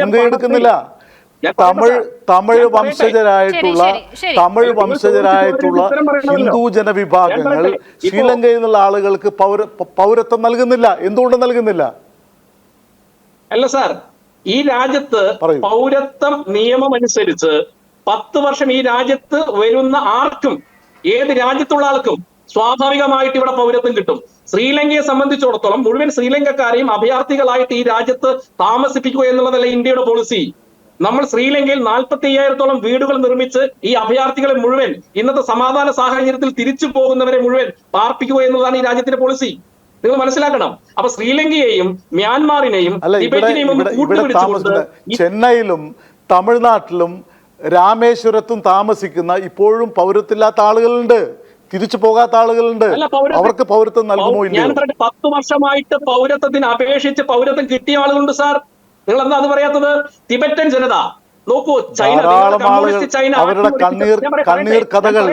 മുൻകൈ എടുക്കുന്നില്ല? തമിഴ് വംശജരായിട്ടുള്ള ഹിന്ദു ജനവിഭാഗങ്ങൾ ശ്രീലങ്കയിൽ നിന്നുള്ള ആളുകൾക്ക് പൗരത്വം നൽകുന്നില്ല. എന്തുകൊണ്ട് നൽകുന്നില്ല?
അല്ല സാർ, ഈ രാജ്യത്ത് പൗരത്വം നിയമം അനുസരിച്ച് 10 വർഷം ഈ രാജ്യത്ത് വരുന്ന ആർക്കും, ഏത് രാജ്യത്തുള്ള ആൾക്കും സ്വാഭാവികമായിട്ട് ഇവിടെ പൗരത്വം കിട്ടും. ശ്രീലങ്കയെ സംബന്ധിച്ചിടത്തോളം മുഴുവൻ ശ്രീലങ്കക്കാരെയും അഭയാർത്ഥികളായിട്ട് ഈ രാജ്യത്ത് താമസിപ്പിക്കുക എന്നുള്ളതല്ല ഇന്ത്യയുടെ പോളിസി. നമ്മൾ ശ്രീലങ്കയിൽ 45,000-ഓളം വീടുകൾ നിർമ്മിച്ച് ഈ അഭയാർത്ഥികളെ മുഴുവൻ, ഇന്നത്തെ സമാധാന സാഹചര്യത്തിൽ തിരിച്ചു പോകുന്നവരെ മുഴുവൻ പാർപ്പിക്കുക എന്നുള്ളതാണ് ഈ രാജ്യത്തിന്റെ പോളിസി. നിങ്ങൾ മനസ്സിലാക്കണം. അപ്പൊ ശ്രീലങ്കയെയും മ്യാൻമാറിനെയും
ചെന്നൈയിലും തമിഴ്നാട്ടിലും രാമേശ്വരത്തും താമസിക്കുന്ന ഇപ്പോഴും പൗരത്വമില്ലാത്ത ആളുകളുണ്ട്, തിരിച്ചു പോകാത്ത ആളുകളുണ്ട്. അവർക്ക് പൗരത്വം നൽകുമോ ഇല്ലയോ?
10 വർഷമായിട്ട് പൗരത്വത്തിന് അപേക്ഷിച്ച് പൗരത്വം കിട്ടിയ ആളുകളുണ്ട് സാർ. നിങ്ങൾ എന്താ അത് പറയാത്തത്? ടിബറ്റൻ ജനത നോക്കൂ,
അവരുടെ കണ്ണീർ കഥകൾ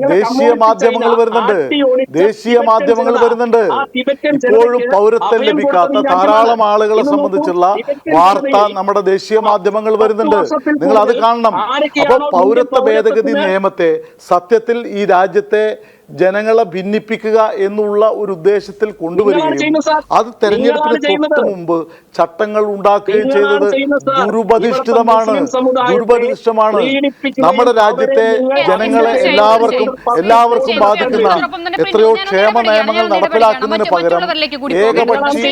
ദേശീയ മാധ്യമങ്ങൾ വരുന്നുണ്ട്. ഇപ്പോഴും പൗരത്വം ലഭിക്കാത്ത ധാരാളം ആളുകളെ സംബന്ധിച്ചുള്ള വാർത്ത നമ്മുടെ ദേശീയ മാധ്യമങ്ങൾ വരുന്നുണ്ട്. നിങ്ങൾ അത് കാണണം. അപ്പോൾ പൗരത്വ ഭേദഗതി നിയമത്തെ സത്യത്തിൽ ഈ രാജ്യത്തെ ജനങ്ങളെ ഭിന്നിപ്പിക്കുക എന്നുള്ള ഒരു ഉദ്ദേശത്തിൽ കൊണ്ടുവരികയും അത് തെരഞ്ഞെടുപ്പിന് തൊട്ട് മുമ്പ് ചട്ടങ്ങൾ ഉണ്ടാക്കുകയും ചെയ്തത് ദുരുപദിഷ്ടിതമാണ്. നമ്മുടെ രാജ്യത്തെ ജനങ്ങളെ എല്ലാവർക്കും ബാധിക്കുന്ന എത്രയോ ക്ഷേമ നിയമങ്ങൾ നടപ്പിലാക്കുന്നതിന് പകരം ഏകപക്ഷീ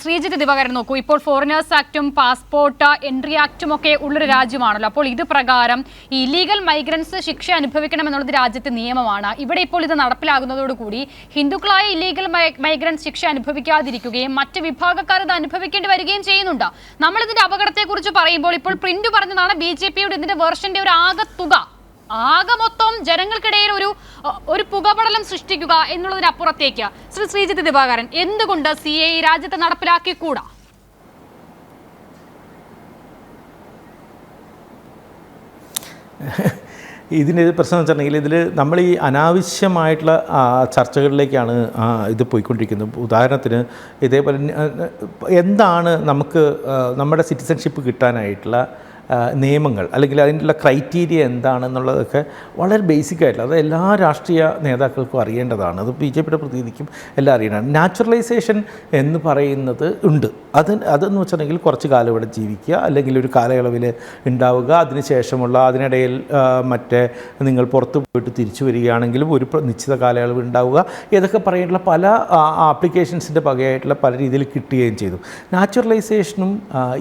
ശ്രീജിത്ത് ദിവാകരൻ നോക്കൂ, ഇപ്പോൾ ഫോറിനേഴ്സ് ആക്ടും പാസ്പോർട്ട് എൻട്രി ആക്ടും ഒക്കെ ഉള്ളൊരു രാജ്യമാണല്ലോ. അപ്പോൾ ഇത് പ്രകാരം ഈ ഇല്ലീഗൽ മൈഗ്രൻസ് ശിക്ഷ അനുഭവിക്കണം എന്നുള്ളത് രാജ്യത്തെ നിയമമാണ്. ഇവിടെ ഇപ്പോൾ ഇത് നടപ്പിലാകുന്നതോടുകൂടി ഹിന്ദുക്കളായ ഇല്ലീഗൽ മൈഗ്രൻസ് ശിക്ഷ അനുഭവിക്കാതിരിക്കുകയും മറ്റ് വിഭാഗക്കാർ ഇത് അനുഭവിക്കേണ്ടി വരികയും ചെയ്യുന്നുണ്ട്. നമ്മൾ ഇതിന്റെ അപകടത്തെക്കുറിച്ച് പറയുമ്പോൾ ഇപ്പോൾ പ്രിന്റ് പറഞ്ഞതാണ് BJPയുടെ ഇതിന്റെ വേർഷന്റെ ഒരു ആകെ മൊത്തം ജനങ്ങൾക്കിടയിൽ ഒരു പുകപടലം സൃഷ്ടിക്കുക എന്നുള്ളതിനപ്പുറത്തേക്ക് ശ്രീജിത്ത് ദിവാകരൻ എന്തുകൊണ്ട് CAA രാജ്യത്ത് നടപ്പിലാക്കിക്കൂടാ?
ഇതിൻ്റെ പ്രശ്നം എന്ന് വെച്ചിട്ടുണ്ടെങ്കിൽ ഇതിൽ നമ്മൾ ഈ അനാവശ്യമായിട്ടുള്ള ചർച്ചകളിലേക്കാണ് ഇത് പോയിക്കൊണ്ടിരിക്കുന്നത്. ഉദാഹരണത്തിന് ഇതേപോലെ എന്താണ് നമുക്ക് നമ്മുടെ സിറ്റിസൺഷിപ്പ് കിട്ടാനായിട്ടുള്ള നിയമങ്ങൾ അല്ലെങ്കിൽ അതിനുള്ള ക്രൈറ്റീരിയ എന്താണെന്നുള്ളതൊക്കെ വളരെ ബേസിക്കായിട്ടുള്ള അത് എല്ലാ രാഷ്ട്രീയ നേതാക്കൾക്കും അറിയേണ്ടതാണ്. അത് BJPയുടെ പ്രതിനിധിക്കും എല്ലാം അറിയണം. നാച്ചുറലൈസേഷൻ എന്ന് പറയുന്നത് ഉണ്ട്. അതെന്ന് വെച്ചിട്ടുണ്ടെങ്കിൽ കുറച്ച് കാലം ഇവിടെ ജീവിക്കുക, അല്ലെങ്കിൽ ഒരു കാലയളവിൽ ഉണ്ടാവുക, അതിനുശേഷമുള്ള അതിനിടയിൽ നിങ്ങൾ പുറത്ത് പോയിട്ട് തിരിച്ചു വരികയാണെങ്കിലും ഒരു നിശ്ചിത കാലയളവ് ഉണ്ടാവുക, ഇതൊക്കെ പറയാനുള്ള പല ആപ്ലിക്കേഷൻസിൻ്റെ വകയായിട്ടുള്ള പല രീതിയിൽ കിട്ടുകയും ചെയ്തു. നാച്ചുറലൈസേഷനും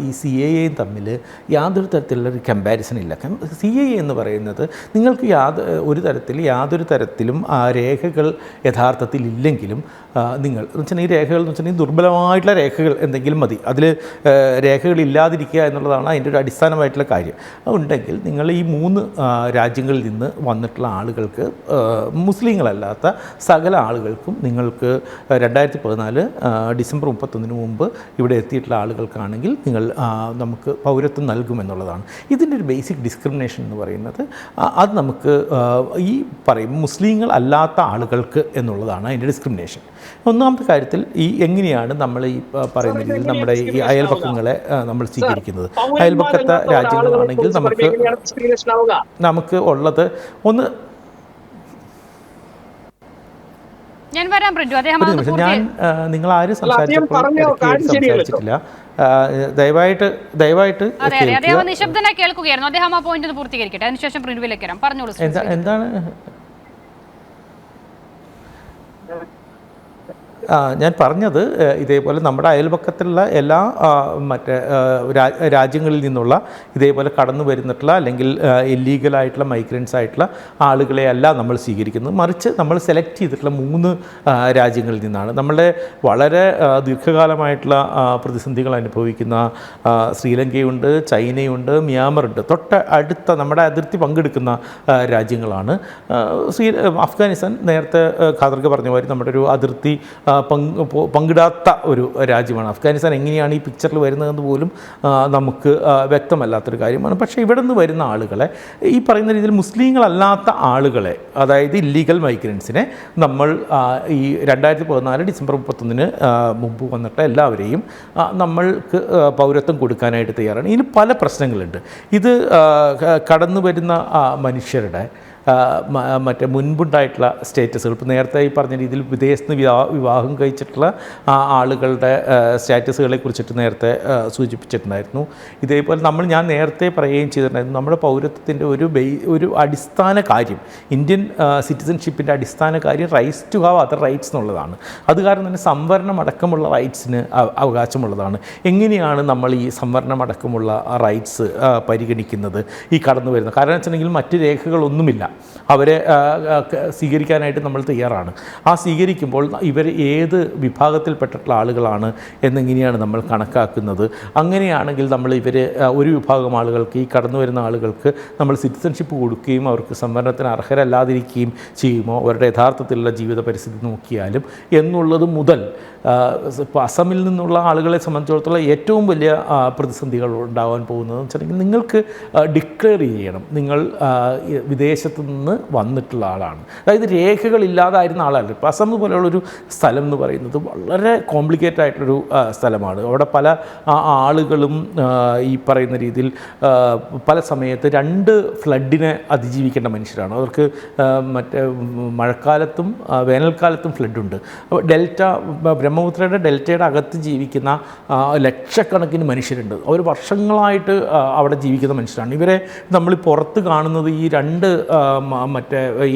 ഈ CAAയും തമ്മിൽ യാതൊരു തരത്തിലുള്ളൊരു കമ്പാരിസൺ ഇല്ല. CAA എന്ന് പറയുന്നത് നിങ്ങൾക്ക് യാതൊരു തരത്തിലും ആ രേഖകൾ യഥാർത്ഥത്തിൽ ഇല്ലെങ്കിലും നിങ്ങൾ എന്ന് വെച്ചാൽ ഈ രേഖകൾ എന്ന് വെച്ചിട്ടുണ്ടെങ്കിൽ ദുർബലമായിട്ടുള്ള രേഖകൾ എന്തെങ്കിലും മതി. അതിൽ രേഖകളില്ലാതിരിക്കുക എന്നുള്ളതാണ് അതിൻ്റെ ഒരു അടിസ്ഥാനമായിട്ടുള്ള കാര്യം. അതുണ്ടെങ്കിൽ നിങ്ങൾ ഈ 3 രാജ്യങ്ങളിൽ നിന്ന് വന്നിട്ടുള്ള ആളുകൾക്ക്, മുസ്ലിങ്ങളല്ലാത്ത സകല ആളുകൾക്കും നിങ്ങൾക്ക് 2014 ഡിസംബർ 31 മുമ്പ് ഇവിടെ എത്തിയിട്ടുള്ള ആളുകൾക്കാണെങ്കിൽ നമുക്ക് പൗരത്വം നൽകുമെന്നുള്ളതാണ്. ഇതിൻ്റെ ഒരു ബേസിക് ഡിസ്ക്രിമിനേഷൻ എന്ന് പറയുന്നത് അത് നമുക്ക് ഈ പറയും മുസ്ലിങ്ങൾ അല്ലാത്ത ആളുകൾക്ക് എന്നുള്ളതാണ് അതിൻ്റെ ഡിസ്ക്രിമിനേഷൻ. ഒന്നാമത്തെ കാര്യത്തിൽ ഈ എങ്ങനെയാണ് നമ്മൾ ഈ പറയുന്ന രീതിയിൽ നമ്മുടെ ഈ അയൽപക്കങ്ങളെ നമ്മൾ സ്വീകരിക്കുന്നത്. അയൽപക്കത്തെ രാജ്യങ്ങളാണെങ്കിൽ നമുക്ക് ഉള്ളത് ഒന്ന്
ഞാൻ
നിങ്ങൾ ആരും സംസാരിച്ചിട്ടില്ല. ദയവായിട്ട്
നിശബ്ദനായി കേൾക്കുകയായിരുന്നു. അദ്ദേഹം ആ പോയിന്റ് പൂർത്തീകരിക്കട്ടെ, അതിനുശേഷം പ്രിന്റുവിലേക്ക് വരാം. പറഞ്ഞോളൂ.
എന്താണ് ഞാൻ പറഞ്ഞത്? ഇതേപോലെ നമ്മുടെ അയൽപക്കത്തുള്ള എല്ലാ രാജ്യങ്ങളിൽ നിന്നുള്ള ഇതേപോലെ കടന്നു വരുന്നിട്ടുള്ള അല്ലെങ്കിൽ ഇല്ലീഗലായിട്ടുള്ള മൈഗ്രൻസ് ആയിട്ടുള്ള ആളുകളെ അല്ല നമ്മൾ സ്വീകരിക്കുന്നത്. മറിച്ച് നമ്മൾ സെലക്ട് ചെയ്തിട്ടുള്ള 3 രാജ്യങ്ങളിൽ നിന്നാണ്. നമ്മളുടെ വളരെ ദീർഘകാലമായിട്ടുള്ള പ്രതിസന്ധികൾ അനുഭവിക്കുന്ന ശ്രീലങ്കയുണ്ട്, ചൈനയുണ്ട്, മ്യാൻമറുണ്ട്. അടുത്ത നമ്മുടെ അതിർത്തി പങ്കെടുക്കുന്ന രാജ്യങ്ങളാണ്. അഫ്ഗാനിസ്ഥാൻ നേരത്തെ ഖാദർക പറഞ്ഞ മാതിരി നമ്മുടെ ഒരു അതിർത്തി പങ്കിടാത്ത ഒരു രാജ്യമാണ്. അഫ്ഗാനിസ്ഥാൻ എങ്ങനെയാണ് ഈ പിക്ചറിൽ വരുന്നതെന്ന് പോലും നമുക്ക് വ്യക്തമല്ലാത്തൊരു കാര്യമാണ്. പക്ഷേ ഇവിടെ നിന്ന് വരുന്ന ആളുകളെ, ഈ പറയുന്ന രീതിയിൽ മുസ്ലിങ്ങളല്ലാത്ത ആളുകളെ, അതായത് ഇല്ലീഗൽ മൈഗ്രൻസിനെ നമ്മൾ ഈ 2014 ഡിസംബർ 31 മുമ്പ് വന്നിട്ട് എല്ലാവരെയും നമ്മൾക്ക് പൗരത്വം കൊടുക്കാനായിട്ട് തയ്യാറാണ്. ഇതിന് പല പ്രശ്നങ്ങളുണ്ട്. ഇത് കടന്നു വരുന്ന മനുഷ്യരുടെ മുൻപുണ്ടായിട്ടുള്ള സ്റ്റേറ്റസുകൾ, ഇപ്പോൾ നേരത്തെ ഈ പറഞ്ഞ രീതിയിൽ വിദേശത്ത് വിവാഹം കഴിച്ചിട്ടുള്ള ആളുകളുടെ സ്റ്റാറ്റസുകളെ കുറിച്ചിട്ട് നേരത്തെ സൂചിപ്പിച്ചിട്ടുണ്ടായിരുന്നു. ഇതേപോലെ ഞാൻ നേരത്തെ പറയുകയും ചെയ്തിട്ടുണ്ടായിരുന്നു, നമ്മുടെ പൗരത്വത്തിൻ്റെ ഒരു അടിസ്ഥാന കാര്യം, ഇന്ത്യൻ സിറ്റിസൺഷിപ്പിൻ്റെ അടിസ്ഥാന കാര്യം rights to have other rights എന്നുള്ളതാണ്. അത് കാരണം തന്നെ സംവരണം അടക്കമുള്ള റൈറ്റ്സിന് അവകാശമുള്ളതാണ്. എങ്ങനെയാണ് നമ്മൾ ഈ സംവരണം അടക്കമുള്ള റൈറ്റ്സ് പരിഗണിക്കുന്നത് ഈ കടന്നു വരുന്നത്? കാരണം വെച്ചിട്ടുണ്ടെങ്കിൽ മറ്റ് രേഖകളൊന്നുമില്ല, അവരെ സ്വീകരിക്കാനായിട്ട് നമ്മൾ തയ്യാറാണ്. ആ സ്വീകരിക്കുമ്പോൾ ഇവർ ഏത് വിഭാഗത്തിൽപ്പെട്ടിട്ടുള്ള ആളുകളാണ് എന്നെങ്ങനെയാണ് നമ്മൾ കണക്കാക്കുന്നത്? അങ്ങനെയാണെങ്കിൽ നമ്മൾ ഒരു വിഭാഗം ആളുകൾക്ക്, ഈ കടന്നു വരുന്ന ആളുകൾക്ക് നമ്മൾ സിറ്റിസൺഷിപ്പ് കൊടുക്കുകയും അവർക്ക് സംവരണത്തിന് അർഹരല്ലാതിരിക്കുകയും ചെയ്യുമോ? അവരുടെ യഥാർത്ഥത്തിലുള്ള ജീവിത പരിസ്ഥിതി നോക്കിയാലും എന്നുള്ളത് മുതൽ ഇപ്പോൾ അസമിൽ നിന്നുള്ള ആളുകളെ സംബന്ധിച്ചിടത്തോളം ഏറ്റവും വലിയ പ്രതിസന്ധികൾ ഉണ്ടാകാൻ പോകുന്നതെന്ന് വെച്ചിട്ടുണ്ടെങ്കിൽ നിങ്ങൾക്ക് ഡിക്ലെയർ ചെയ്യണം, നിങ്ങൾ വിദേശത്ത് പ്രദേശത്ത് നിന്ന് വന്നിട്ടുള്ള ആളാണ്. അതായത് രേഖകളില്ലാതായിരുന്ന ആളല്ല. ഇപ്പോൾ അസം പോലെയുള്ളൊരു സ്ഥലം എന്ന് പറയുന്നത് വളരെ കോംപ്ലിക്കേറ്റഡ് ആയിട്ടൊരു സ്ഥലമാണ്. അവിടെ പല ആളുകളും ഈ പറയുന്ന രീതിയിൽ പല സമയത്ത് 2 ഫ്ലഡിനെ അതിജീവിക്കേണ്ട മനുഷ്യരാണ്. അവർക്ക് മറ്റേ മഴക്കാലത്തും വേനൽക്കാലത്തും ഫ്ലഡുണ്ട്. അപ്പോൾ ബ്രഹ്മപുത്രയുടെ ഡെൽറ്റയുടെ അകത്ത് ജീവിക്കുന്ന ലക്ഷക്കണക്കിന് മനുഷ്യരുണ്ട്. അവർ വർഷങ്ങളായിട്ട് അവിടെ ജീവിക്കുന്ന മനുഷ്യരാണ്. ഇവരെ നമ്മൾ പുറത്ത് കാണുന്നത് ഈ 2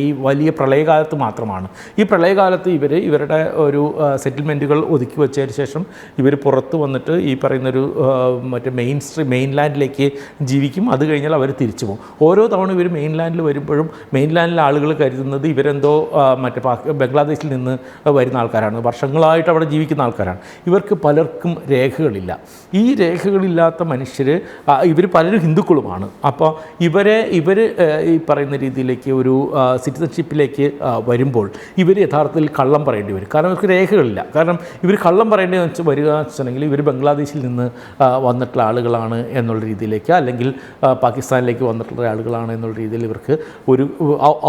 ഈ വലിയ പ്രളയകാലത്ത് മാത്രമാണ്. ഈ പ്രളയകാലത്ത് ഇവരുടെ ഒരു സെറ്റിൽമെൻറ്റുകൾ ഒതുക്കി വെച്ചതിന് ശേഷം ഇവർ പുറത്ത് വന്നിട്ട് ഈ പറയുന്നൊരു മെയിൻലാൻഡിലേക്ക് ജീവിക്കും. അത് കഴിഞ്ഞാൽ അവർ തിരിച്ചു പോകും. ഓരോ തവണ ഇവർ മെയിൻലാൻഡിൽ വരുമ്പോഴും മെയിൻലാൻഡിലെ ആളുകൾ കരുതുന്നത് ഇവരെന്തോ ബംഗ്ലാദേശിൽ നിന്ന് വരുന്ന ആൾക്കാരാണ്, വർഷങ്ങളായിട്ട് അവിടെ ജീവിക്കുന്ന ആൾക്കാരാണ്. ഇവർക്ക് പലർക്കും രേഖകളില്ല. ഈ രേഖകളില്ലാത്ത മനുഷ്യർ ഇവർ പലരും ഹിന്ദുക്കളുമാണ്. അപ്പോൾ ഇവർ ഈ പറയുന്ന രീതിയിലേക്ക് ഒരു സിറ്റിസൺഷിപ്പിലേക്ക് വരുമ്പോൾ ഇവർ യഥാർത്ഥത്തിൽ കള്ളം പറയേണ്ടി വരും. കാരണം ഇവർക്ക് രേഖകളില്ല. കാരണം ഇവർ കള്ളം പറയേണ്ടി വരിക എന്ന് വെച്ചിട്ടുണ്ടെങ്കിൽ ഇവർ ബംഗ്ലാദേശിൽ നിന്ന് വന്നിട്ടുള്ള ആളുകളാണ് എന്നുള്ള രീതിയിലേക്ക്, അല്ലെങ്കിൽ പാകിസ്ഥാനിലേക്ക് വന്നിട്ടുള്ള ആളുകളാണ് എന്നുള്ള രീതിയിൽ ഇവർക്ക് ഒരു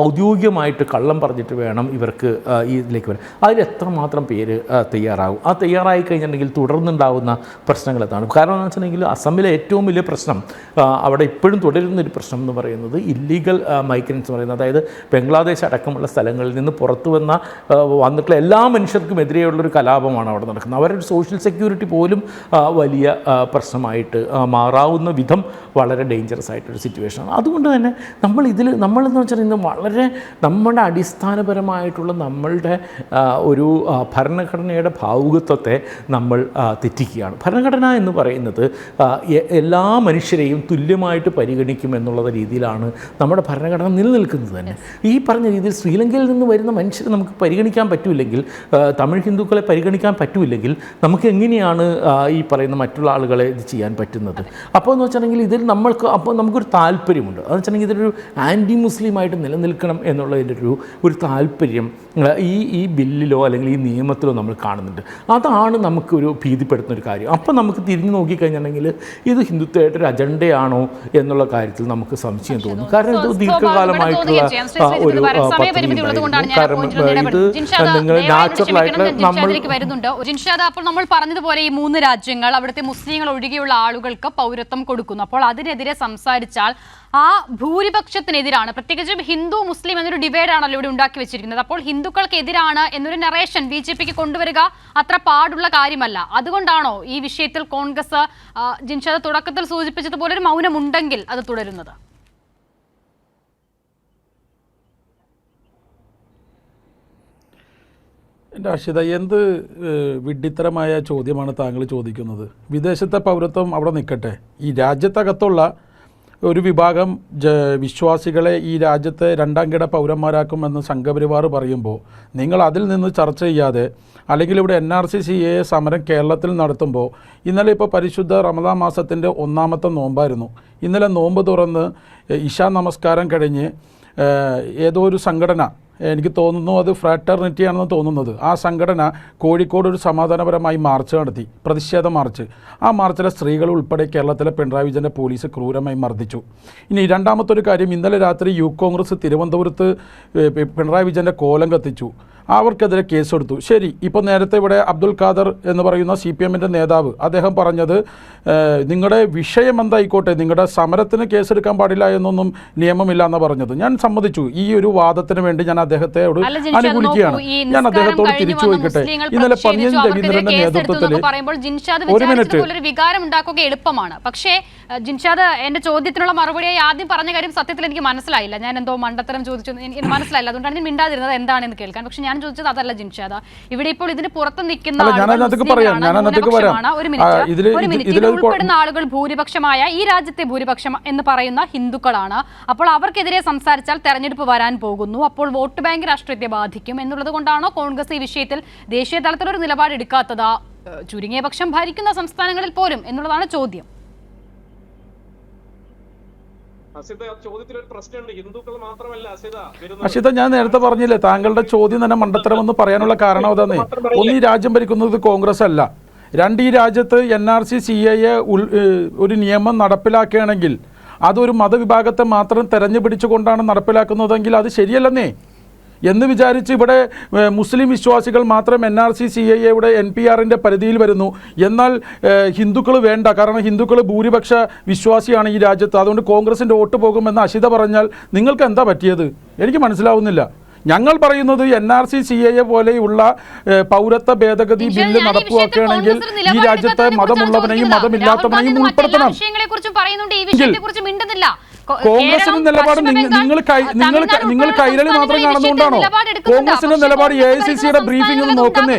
ഔദ്യോഗികമായിട്ട് കള്ളം പറഞ്ഞിട്ട് വേണം ഇവർക്ക് ഈ ഇതിലേക്ക് വരാൻ. അതിൽ എത്രമാത്രം പേര് തയ്യാറാകും? ആ തയ്യാറായി കഴിഞ്ഞിട്ടുണ്ടെങ്കിൽ തുടർന്നുണ്ടാകുന്ന പ്രശ്നങ്ങൾ എന്താണ്? കാരണം എന്ന് വെച്ചിട്ടുണ്ടെങ്കിൽ അസമിലെ ഏറ്റവും വലിയ പ്രശ്നം, അവിടെ ഇപ്പോഴും തുടരുന്നൊരു പ്രശ്നം എന്ന് പറയുന്നത് ഇല്ലീഗൽ മൈഗ്രൻസ് എന്ന് പറയുന്നത്, അതായത് ബംഗ്ലാദേശ് അടക്കമുള്ള സ്ഥലങ്ങളിൽ നിന്ന് പുറത്തു വന്നിട്ടുള്ള എല്ലാ മനുഷ്യർക്കും എതിരെയുള്ളൊരു കലാപമാണ് അവിടെ നടക്കുന്നത്. അവരുടെ സോഷ്യൽ സെക്യൂരിറ്റി പോലും വലിയ പ്രശ്നമായിട്ട് മാറാവുന്ന വിധം വളരെ ഡേഞ്ചറസ് ആയിട്ടൊരു സിറ്റുവേഷനാണ്. അതുകൊണ്ട് തന്നെ നമ്മളെന്ന് വെച്ചാൽ ഇന്ന് വളരെ നമ്മുടെ അടിസ്ഥാനപരമായിട്ടുള്ള നമ്മളുടെ ഒരു ഭരണഘടനയുടെ ഭാവുകത്വത്തെ നമ്മൾ തെറ്റിക്കുകയാണ്. ഭരണഘടന എന്ന് പറയുന്നത് എല്ലാ മനുഷ്യരെയും തുല്യമായിട്ട് പരിഗണിക്കും എന്നുള്ള രീതിയിലാണ് നമ്മുടെ ഭരണഘടന നിലനിൽക്കുന്നത് തന്നെ. ഈ പറഞ്ഞ രീതിയിൽ ശ്രീലങ്കയിൽ നിന്ന് വരുന്ന മനുഷ്യരെ നമുക്ക് പരിഗണിക്കാൻ പറ്റില്ലെങ്കിൽ, തമിഴ് ഹിന്ദുക്കളെ പരിഗണിക്കാൻ പറ്റില്ലെങ്കിൽ നമുക്ക് എങ്ങനെയാണ് ഈ പറയുന്ന മറ്റുള്ള ആളുകളെ ഇത് ചെയ്യാൻ പറ്റുന്നത്? അപ്പോൾ എന്ന് വെച്ചിട്ടുണ്ടെങ്കിൽ ഇതിൽ നമുക്കൊരു താല്പര്യമുണ്ട്. അതെന്ന് വെച്ചിട്ടുണ്ടെങ്കിൽ ഇതൊരു ആൻറ്റി മുസ്ലിമായിട്ട് നിലനിൽക്കണം എന്നുള്ളതിൻ്റെ ഒരു താല്പര്യം ഈ ബില്ലിലോ അല്ലെങ്കിൽ ഈ നിയമത്തിലോ നമ്മൾ കാണുന്നുണ്ട്. അതാണ് നമുക്കൊരു ഭീതിപ്പെടുത്തുന്നൊരു കാര്യം. അപ്പം നമുക്ക് തിരിഞ്ഞു നോക്കിക്കഴിഞ്ഞിട്ടുണ്ടെങ്കിൽ ഇത് ഹിന്ദുത്വമായിട്ടൊരു അജണ്ടയാണോ എന്നുള്ള കാര്യത്തിൽ നമുക്ക് സംശയം തോന്നും. കാരണം ഇത് ദീർഘകാലമായിട്ടുള്ള ഒരു
അപ്പോൾ നമ്മൾ പറഞ്ഞതുപോലെ ഈ 3 രാജ്യങ്ങൾ അവിടുത്തെ മുസ്ലിങ്ങൾ ഒഴികെയുള്ള ആളുകൾക്ക് പൗരത്വം കൊടുക്കുന്നു. അപ്പോൾ അതിനെതിരെ സംസാരിച്ചാൽ ആ ഭൂരിപക്ഷത്തിനെതിരാണ്. പ്രത്യേകിച്ചും ഹിന്ദു മുസ്ലിം എന്നൊരു ഡിവൈഡാണല്ലോ ഇവിടെ ഉണ്ടാക്കി വെച്ചിരിക്കുന്നത്. അപ്പോൾ ഹിന്ദുക്കൾക്കെതിരാണ് എന്നൊരു നറേഷൻ BJPക്ക് കൊണ്ടുവരിക അത്ര പാടുള്ള കാര്യമല്ല. അതുകൊണ്ടാണോ ഈ വിഷയത്തിൽ കോൺഗ്രസ് ജിൻഷാദ് തുടക്കത്തിൽ സൂചിപ്പിച്ചതുപോലെ ഒരു മൗനമുണ്ടെങ്കിൽ അത് തുടരുന്നത്?
എൻ്റെ അർഷിത, എന്ത് വിഡ്ഢിത്തരമായ ചോദ്യമാണ് താങ്കൾ ചോദിക്കുന്നത്? വിദേശത്തെ പൗരത്വം അവിടെ നിൽക്കട്ടെ, ഈ രാജ്യത്തകത്തുള്ള ഒരു വിഭാഗം വിശ്വാസികളെ ഈ രാജ്യത്തെ 2ാം കിട പൗരന്മാരാക്കുമെന്ന് സംഘപരിവാർ പറയുമ്പോൾ നിങ്ങൾ അതിൽ നിന്ന് ചർച്ച ചെയ്യാതെ, അല്ലെങ്കിൽ ഇവിടെ NRC CAA സമരം കേരളത്തിൽ നടത്തുമ്പോൾ, ഇന്നലെ ഇപ്പോൾ പരിശുദ്ധ റമദാൻ മാസത്തിൻ്റെ 1ാമത്തെ നോമ്പായിരുന്നു. ഇന്നലെ നോമ്പ് തുറന്ന് ഇശാ നമസ്കാരം കഴിഞ്ഞ് ഏതോ ഒരു സംഘടന, എനിക്ക് തോന്നുന്നു അത് ഫ്രാറ്റർണിറ്റി ആണെന്ന് തോന്നുന്നത്, ആ സംഘടന കോഴിക്കോട് ഒരു സമാധാനപരമായി മാർച്ച് നടത്തി, പ്രതിഷേധ മാർച്ച്. ആ മാർച്ചിലെ സ്ത്രീകൾ ഉൾപ്പെടെ കേരളത്തിലെ പിണറായി വിജയൻ്റെ പോലീസ് ക്രൂരമായി മർദ്ദിച്ചു. ഇനി രണ്ടാമത്തൊരു കാര്യം, ഇന്നലെ രാത്രി യൂത്ത് കോൺഗ്രസ് തിരുവനന്തപുരത്ത് പിണറായി വിജയൻ്റെ കോലം കത്തിച്ചു. അവർക്കെതിരെ കേസെടുത്തു. ശരി, ഇപ്പോൾ നേരത്തെ ഇവിടെ അബ്ദുൽ ഖാദർ എന്ന് പറയുന്ന CPMൻ്റെ നേതാവ്, അദ്ദേഹം പറഞ്ഞത് നിങ്ങളുടെ വിഷയം എന്തായിക്കോട്ടെ, നിങ്ങളുടെ സമരത്തിന് കേസെടുക്കാൻ പാടില്ല എന്നൊന്നും നിയമമില്ല എന്ന് പറഞ്ഞത്. ഞാൻ സമ്മതിച്ചു, ഈ ഒരു വാദത്തിന് വേണ്ടി ഞാൻ അദ്ദേഹത്തോട് അനുകൂലിക്കുകയാണ്. ഞാൻ അദ്ദേഹത്തോട് തിരിച്ചു ചോദിക്കട്ടെ, ഇന്നലെ പന്ന്യൻ രവീന്ദ്രന്റെ നേതൃത്വത്തിൽ ഒരു മിനിറ്റ്
വികാരം ഉണ്ടാക്കുക എളുപ്പമാണ്. പക്ഷേ ജിൻഷാദ് എന്റെ ചോദ്യത്തിനുള്ള മറുപടിയായി ആദ്യം പറഞ്ഞ കാര്യം സത്യത്തിൽ എനിക്ക് മനസ്സിലായില്ല. ഞാൻ എന്തോ മണ്ടത്തരം ചോദിച്ചു, എനിക്ക് മനസ്സിലായില്ല. അതുകൊണ്ടാണ് ഞാൻ മിണ്ടാതിരുന്നത് എന്താണെന്ന് കേൾക്കാൻ. പക്ഷെ ഞാൻ ചോദിച്ചത് അതല്ല ജിൻഷാദ്. ഇവിടെ ഇപ്പോൾ ഇതിന് പുറത്ത് നിൽക്കുന്ന ഉൾപ്പെടുന്ന ആളുകൾ ഭൂരിപക്ഷമായ ഈ രാജ്യത്തെ ഭൂരിപക്ഷം എന്ന് പറയുന്ന ഹിന്ദുക്കളാണ്. അപ്പോൾ അവർക്കെതിരെ സംസാരിച്ചാൽ തെരഞ്ഞെടുപ്പ് വരാൻ പോകുന്നു. അപ്പോൾ വോട്ട് ബാങ്ക് രാഷ്ട്രീയത്തെ ബാധിക്കും എന്നുള്ളത് കൊണ്ടാണോ കോൺഗ്രസ് ഈ വിഷയത്തിൽ ദേശീയ തലത്തിലൊരു നിലപാടെടുക്കാത്തത്, ചുരുങ്ങിയ പക്ഷം ഭരിക്കുന്ന സംസ്ഥാനങ്ങളിൽ പോലും എന്നുള്ളതാണ് ചോദ്യം.
അഷിത, ഞാൻ നേരത്തെ പറഞ്ഞില്ലേ, താങ്കളുടെ ചോദ്യം തന്നെ മണ്ടത്തരമെന്ന് പറയാനുള്ള കാരണം അതാണ്. ഒന്ന്, ഈ രാജ്യം ഭരിക്കുന്നത് കോൺഗ്രസ് അല്ല. 2, ഈ രാജ്യത്ത് NRC CAA ഒരു നിയമം നടപ്പിലാക്കുകയാണെങ്കിൽ അതൊരു മതവിഭാഗത്തെ മാത്രം തെരഞ്ഞു പിടിച്ചുകൊണ്ടാണ് നടപ്പിലാക്കുന്നതെങ്കിൽ അത് ശരിയല്ലെന്നേ എന്ന് വിചാരിച്ച് ഇവിടെ മുസ്ലിം വിശ്വാസികൾ മാത്രം NRC CAAയുടെ NPRൻ്റെ പരിധിയിൽ വരുന്നു. എന്നാൽ ഹിന്ദുക്കൾ വേണ്ട, കാരണം ഹിന്ദുക്കൾ ഭൂരിപക്ഷ വിശ്വാസിയാണ് ഈ രാജ്യത്ത്, അതുകൊണ്ട് കോൺഗ്രസിൻ്റെ വോട്ട് പോകുമെന്ന് അഷിത പറഞ്ഞാൽ നിങ്ങൾക്ക് എന്താ പറ്റിയത്? എനിക്ക് മനസ്സിലാവുന്നില്ല. ഞങ്ങൾ പറയുന്നത് NRC CAA പോലെയുള്ള പൗരത്വ ഭേദഗതി ബില്ല് നടപ്പാക്കുകയാണെങ്കിൽ ഈ രാജ്യത്തെ മതമുള്ളവനെയും മതമില്ലാത്തവനെയും ഉൾപ്പെടുത്തണം. കോൺഗ്രസിന്റെ നിലപാട് നിങ്ങൾ കൈരളി മാത്രം കാണുന്നതുകൊണ്ടാണോ? കോൺഗ്രസിന്റെ നിലപാട് AICCയുടെ ബ്രീഫിംഗ് നോക്കുന്നേ.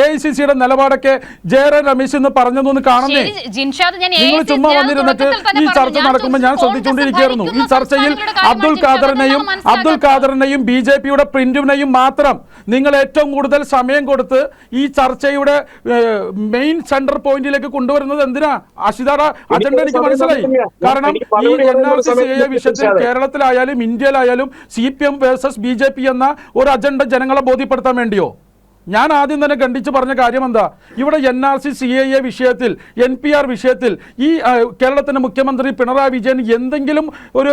AICCയുടെ നിലപാടൊക്കെ ജയറാം രമേശ് എന്ന് പറഞ്ഞതൊന്ന് കാണുന്നേ. നിങ്ങൾ ചുമ്മാ വന്നിരുന്നിട്ട് ഈ ചർച്ച നടക്കുമ്പോൾ ഞാൻ ശ്രദ്ധിച്ചുകൊണ്ടിരിക്കുകയായിരുന്നു. ഈ ചർച്ചയിൽ അബ്ദുൽ ഖാദറിനെയും BJPയുടെ പ്രിന്റിനെയും മാത്രം നിങ്ങൾ ഏറ്റവും കൂടുതൽ സമയം കൊടുത്ത് ഈ ചർച്ചയുടെ മെയിൻ സെന്റർ പോയിന്റിലേക്ക് കൊണ്ടുവരുന്നത് എന്തിനാ? അഷിതയുടെ അജണ്ട എനിക്ക് മനസ്സിലായി. കാരണം ഈ NRC CAA വിഷയത്തിൽ കേരളത്തിലായാലും ഇന്ത്യയിലായാലും CPM വേഴ്സസ് BJP എന്ന ഒരു അജണ്ട ജനങ്ങളെ ബോധ്യപ്പെടുത്താൻ വേണ്ടിയോ? ഞാൻ ആദ്യം തന്നെ ഖണ്ഡിച്ച് പറഞ്ഞ കാര്യം എന്താ, ഇവിടെ NRC CAA വിഷയത്തിൽ NPR വിഷയത്തിൽ ഈ കേരളത്തിൻ്റെ മുഖ്യമന്ത്രി പിണറായി വിജയൻ എന്തെങ്കിലും ഒരു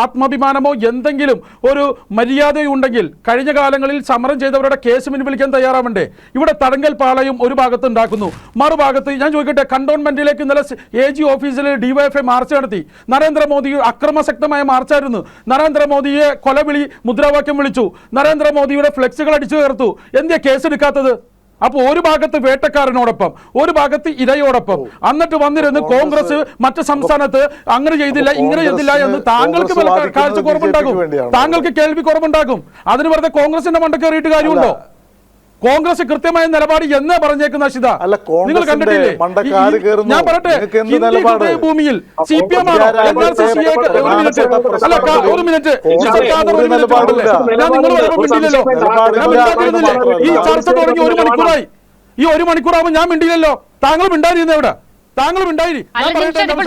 ആത്മാഭിമാനമോ എന്തെങ്കിലും ഒരു മര്യാദയുണ്ടെങ്കിൽ കഴിഞ്ഞ കാലങ്ങളിൽ സമരം ചെയ്തവരുടെ കേസ് പിൻവലിക്കാൻ തയ്യാറാവണ്ടേ? ഇവിടെ തടങ്കൽ പാളയം ഒരു ഭാഗത്ത് ഉണ്ടാക്കുന്നു, മറുഭാഗത്ത് ഞാൻ ചോദിക്കട്ടെ, കണ്ടോൺമെന്റിലേക്ക് ഇന്നലെ AG ഓഫീസിൽ DYFI മാർച്ച് നടത്തി. നരേന്ദ്രമോദി അക്രമശക്തമായ മാർച്ചായിരുന്നു. നരേന്ദ്രമോദിയെ കൊലവിളി മുദ്രാവാക്യം വിളിച്ചു. നരേന്ദ്രമോദിയുടെ ഫ്ലെക്സുകൾ അടിച്ചു ചേർത്തു. എന്തേ കേസ് എടുക്കാത്തത്? അപ്പോൾ ഒരു ഭാഗത്ത് വേട്ടക്കാരനോടൊപ്പം ഒരു ഭാഗത്ത് ഇരയോടൊപ്പം എന്നിട്ട് വന്നിരുന്ന് കോൺഗ്രസ് മറ്റു സംസ്ഥാനത്ത് അങ്ങനെ ചെയ്തില്ല ഇങ്ങനെ ചെയ്തില്ല എന്ന് താങ്കൾക്ക് കാഴ്ചക്കുറവുണ്ടാകും, താങ്കൾക്ക് കേൾവി കുറവുണ്ടാകും. അതിന് വെറുതെ കോൺഗ്രസിന്റെ മണ്ട കയറിയിട്ട് കാര്യമുണ്ടോ? കോൺഗ്രസ് കൃത്യമായ നിലപാട് എന്നാ പറഞ്ഞേക്കുന്ന അഷിത? നിങ്ങൾ കണ്ടിട്ടില്ലേ? ഞാൻ പറയട്ടെ, ഹിന്ദി ഭൂമിയിൽ CPM ആണോ NRC CAA? ഒരു മിനിറ്റ് ഞാൻ നിങ്ങൾ മിണ്ടില്ലല്ലോ. ഈ ചർച്ച തുടങ്ങി 1 മണിക്കൂറായി. ഈ 1 മണിക്കൂറാകുമ്പോൾ ഞാൻ മിണ്ടിയില്ലല്ലോ. താങ്കൾ മിണ്ടാതിരുന്ന എവിടെ? താങ്കൾ മിണ്ടായി.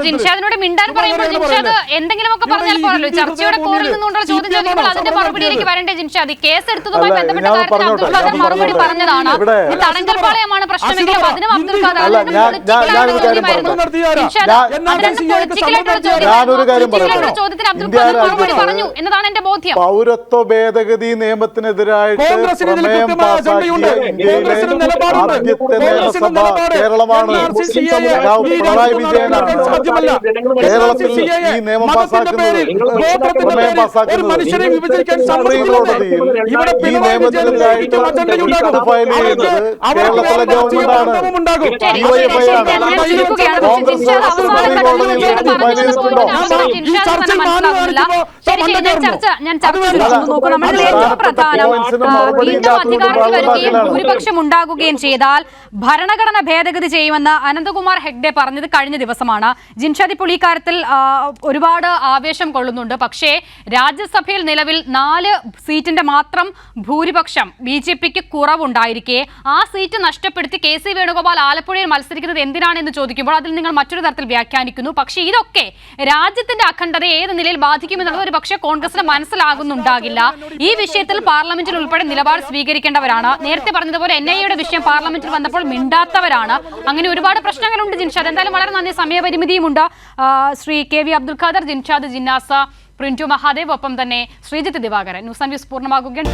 ജിൻഷാദിനോട് മിണ്ടാൻ പറയുമ്പോൾ ജിൻഷാദ് എന്തെങ്കിലുമൊക്കെ പറഞ്ഞാൽ പോരല്ലോ. ചർച്ചയുടെ കോറിൽ നിന്നുകൊണ്ടുള്ള ചോദ്യം ചോദിക്കുമ്പോൾ അതിന്റെ മറുപടിയിലേക്ക് വരണ്ടേ ജിൻഷാദ്? കേസ് എടുത്തതുമായി ബന്ധപ്പെട്ട കാര്യത്തിൽ അബ്ദുൽ ഖാദർ മറുപടി പറഞ്ഞതാണ്. തടങ്കൽ പാളയമാണ് പ്രശ്നമെങ്കിലും അതിനും അബ്ദുൽ ഖാദർ ചോദ്യത്തിന് അബ്ദുൽ ഖാദർ മറുപടി പറഞ്ഞു എന്നതാണ് എന്റെ ബോധ്യം.
പൗരത്വ ഭേദഗതി നിയമത്തിനെതിരായിട്ട് കേരളമാണ്. പിണറായി വിജയനാണ് കേരളത്തിൽ ഈ നിയമം പാസാക്കുന്നത്. പ്രമേയം പാസാക്കുന്നത് സുപ്രീം കോടതിയിൽ ഈ നിയമത്തിനെതിരായിട്ട് ഫയൽ ചെയ്യുന്നത് കേരളത്തിലെ ഗവൺമെന്റാണ്, DYFI ആണ്. കോൺഗ്രസ് സുപ്രീം കോടതിയിൽ ഫയൽ ചെയ്തിട്ടുണ്ടോ?
ഭൂരിപക്ഷം ഉണ്ടാകുകയും ചെയ്താൽ ഭരണഘടന ഭേദഗതി ചെയ്യുമെന്ന് അനന്തകുമാർ ഹെഗ്ഡെ പറഞ്ഞത് കഴിഞ്ഞ ദിവസമാണ്. ജിൻഷാദ് ഇപ്പോൾ ഈ കാര്യത്തിൽ ഒരുപാട് ആവേശം കൊള്ളുന്നുണ്ട്. പക്ഷേ രാജ്യസഭയിൽ നിലവിൽ 4 സീറ്റിന്റെ മാത്രം ഭൂരിപക്ഷം BJPക്ക് കുറവുണ്ടായിരിക്കെ ആ സീറ്റ് നഷ്ടപ്പെടുത്തി KC വേണുഗോപാൽ ആലപ്പുഴയിൽ മത്സരിക്കുന്നത് എന്തിനാണെന്ന് ചോദിക്കുമ്പോൾ അതിൽ നിങ്ങൾ മറ്റൊരു തരത്തിൽ വ്യാഖ്യാനിക്കുന്നു. പക്ഷേ ഇതൊക്കെ രാജ്യത്തിന്റെ അഖണ്ഡതയെ ഏത് നിലയിൽ ബാധിക്കുമെന്നുള്ളത് ഒരു പക്ഷേ കോൺഗ്രസിന് മനസ്സിലാകുന്നുണ്ടാകില്ല. ഈ വിഷയത്തിൽ പാർലമെന്റിൽ ഉൾപ്പെടെ നിലപാട് സ്വീകരിക്കേണ്ടവരാണ്. നേരത്തെ പറഞ്ഞതുപോലെ NIAയുടെ വിഷയം പാർലമെന്റിൽ വന്നപ്പോൾ മിണ്ടാത്തവരാണ്. അങ്ങനെ ഒരുപാട് പ്രശ്നങ്ങളുണ്ട് ജിൻഷാദ്. എന്തായാലും വളരെ നന്ദി. സമയപരിമിതിയുമുണ്ട്. ശ്രീ KV അബ്ദുൽ ഖാദർ, ജിൻഷാദ് ജിന്നാസ, പ്രിൻറ്റു മഹാദേവ്, ഒപ്പം തന്നെ Sreejith Divakaran. News and views പൂർണ്ണമാകുകയാണ്.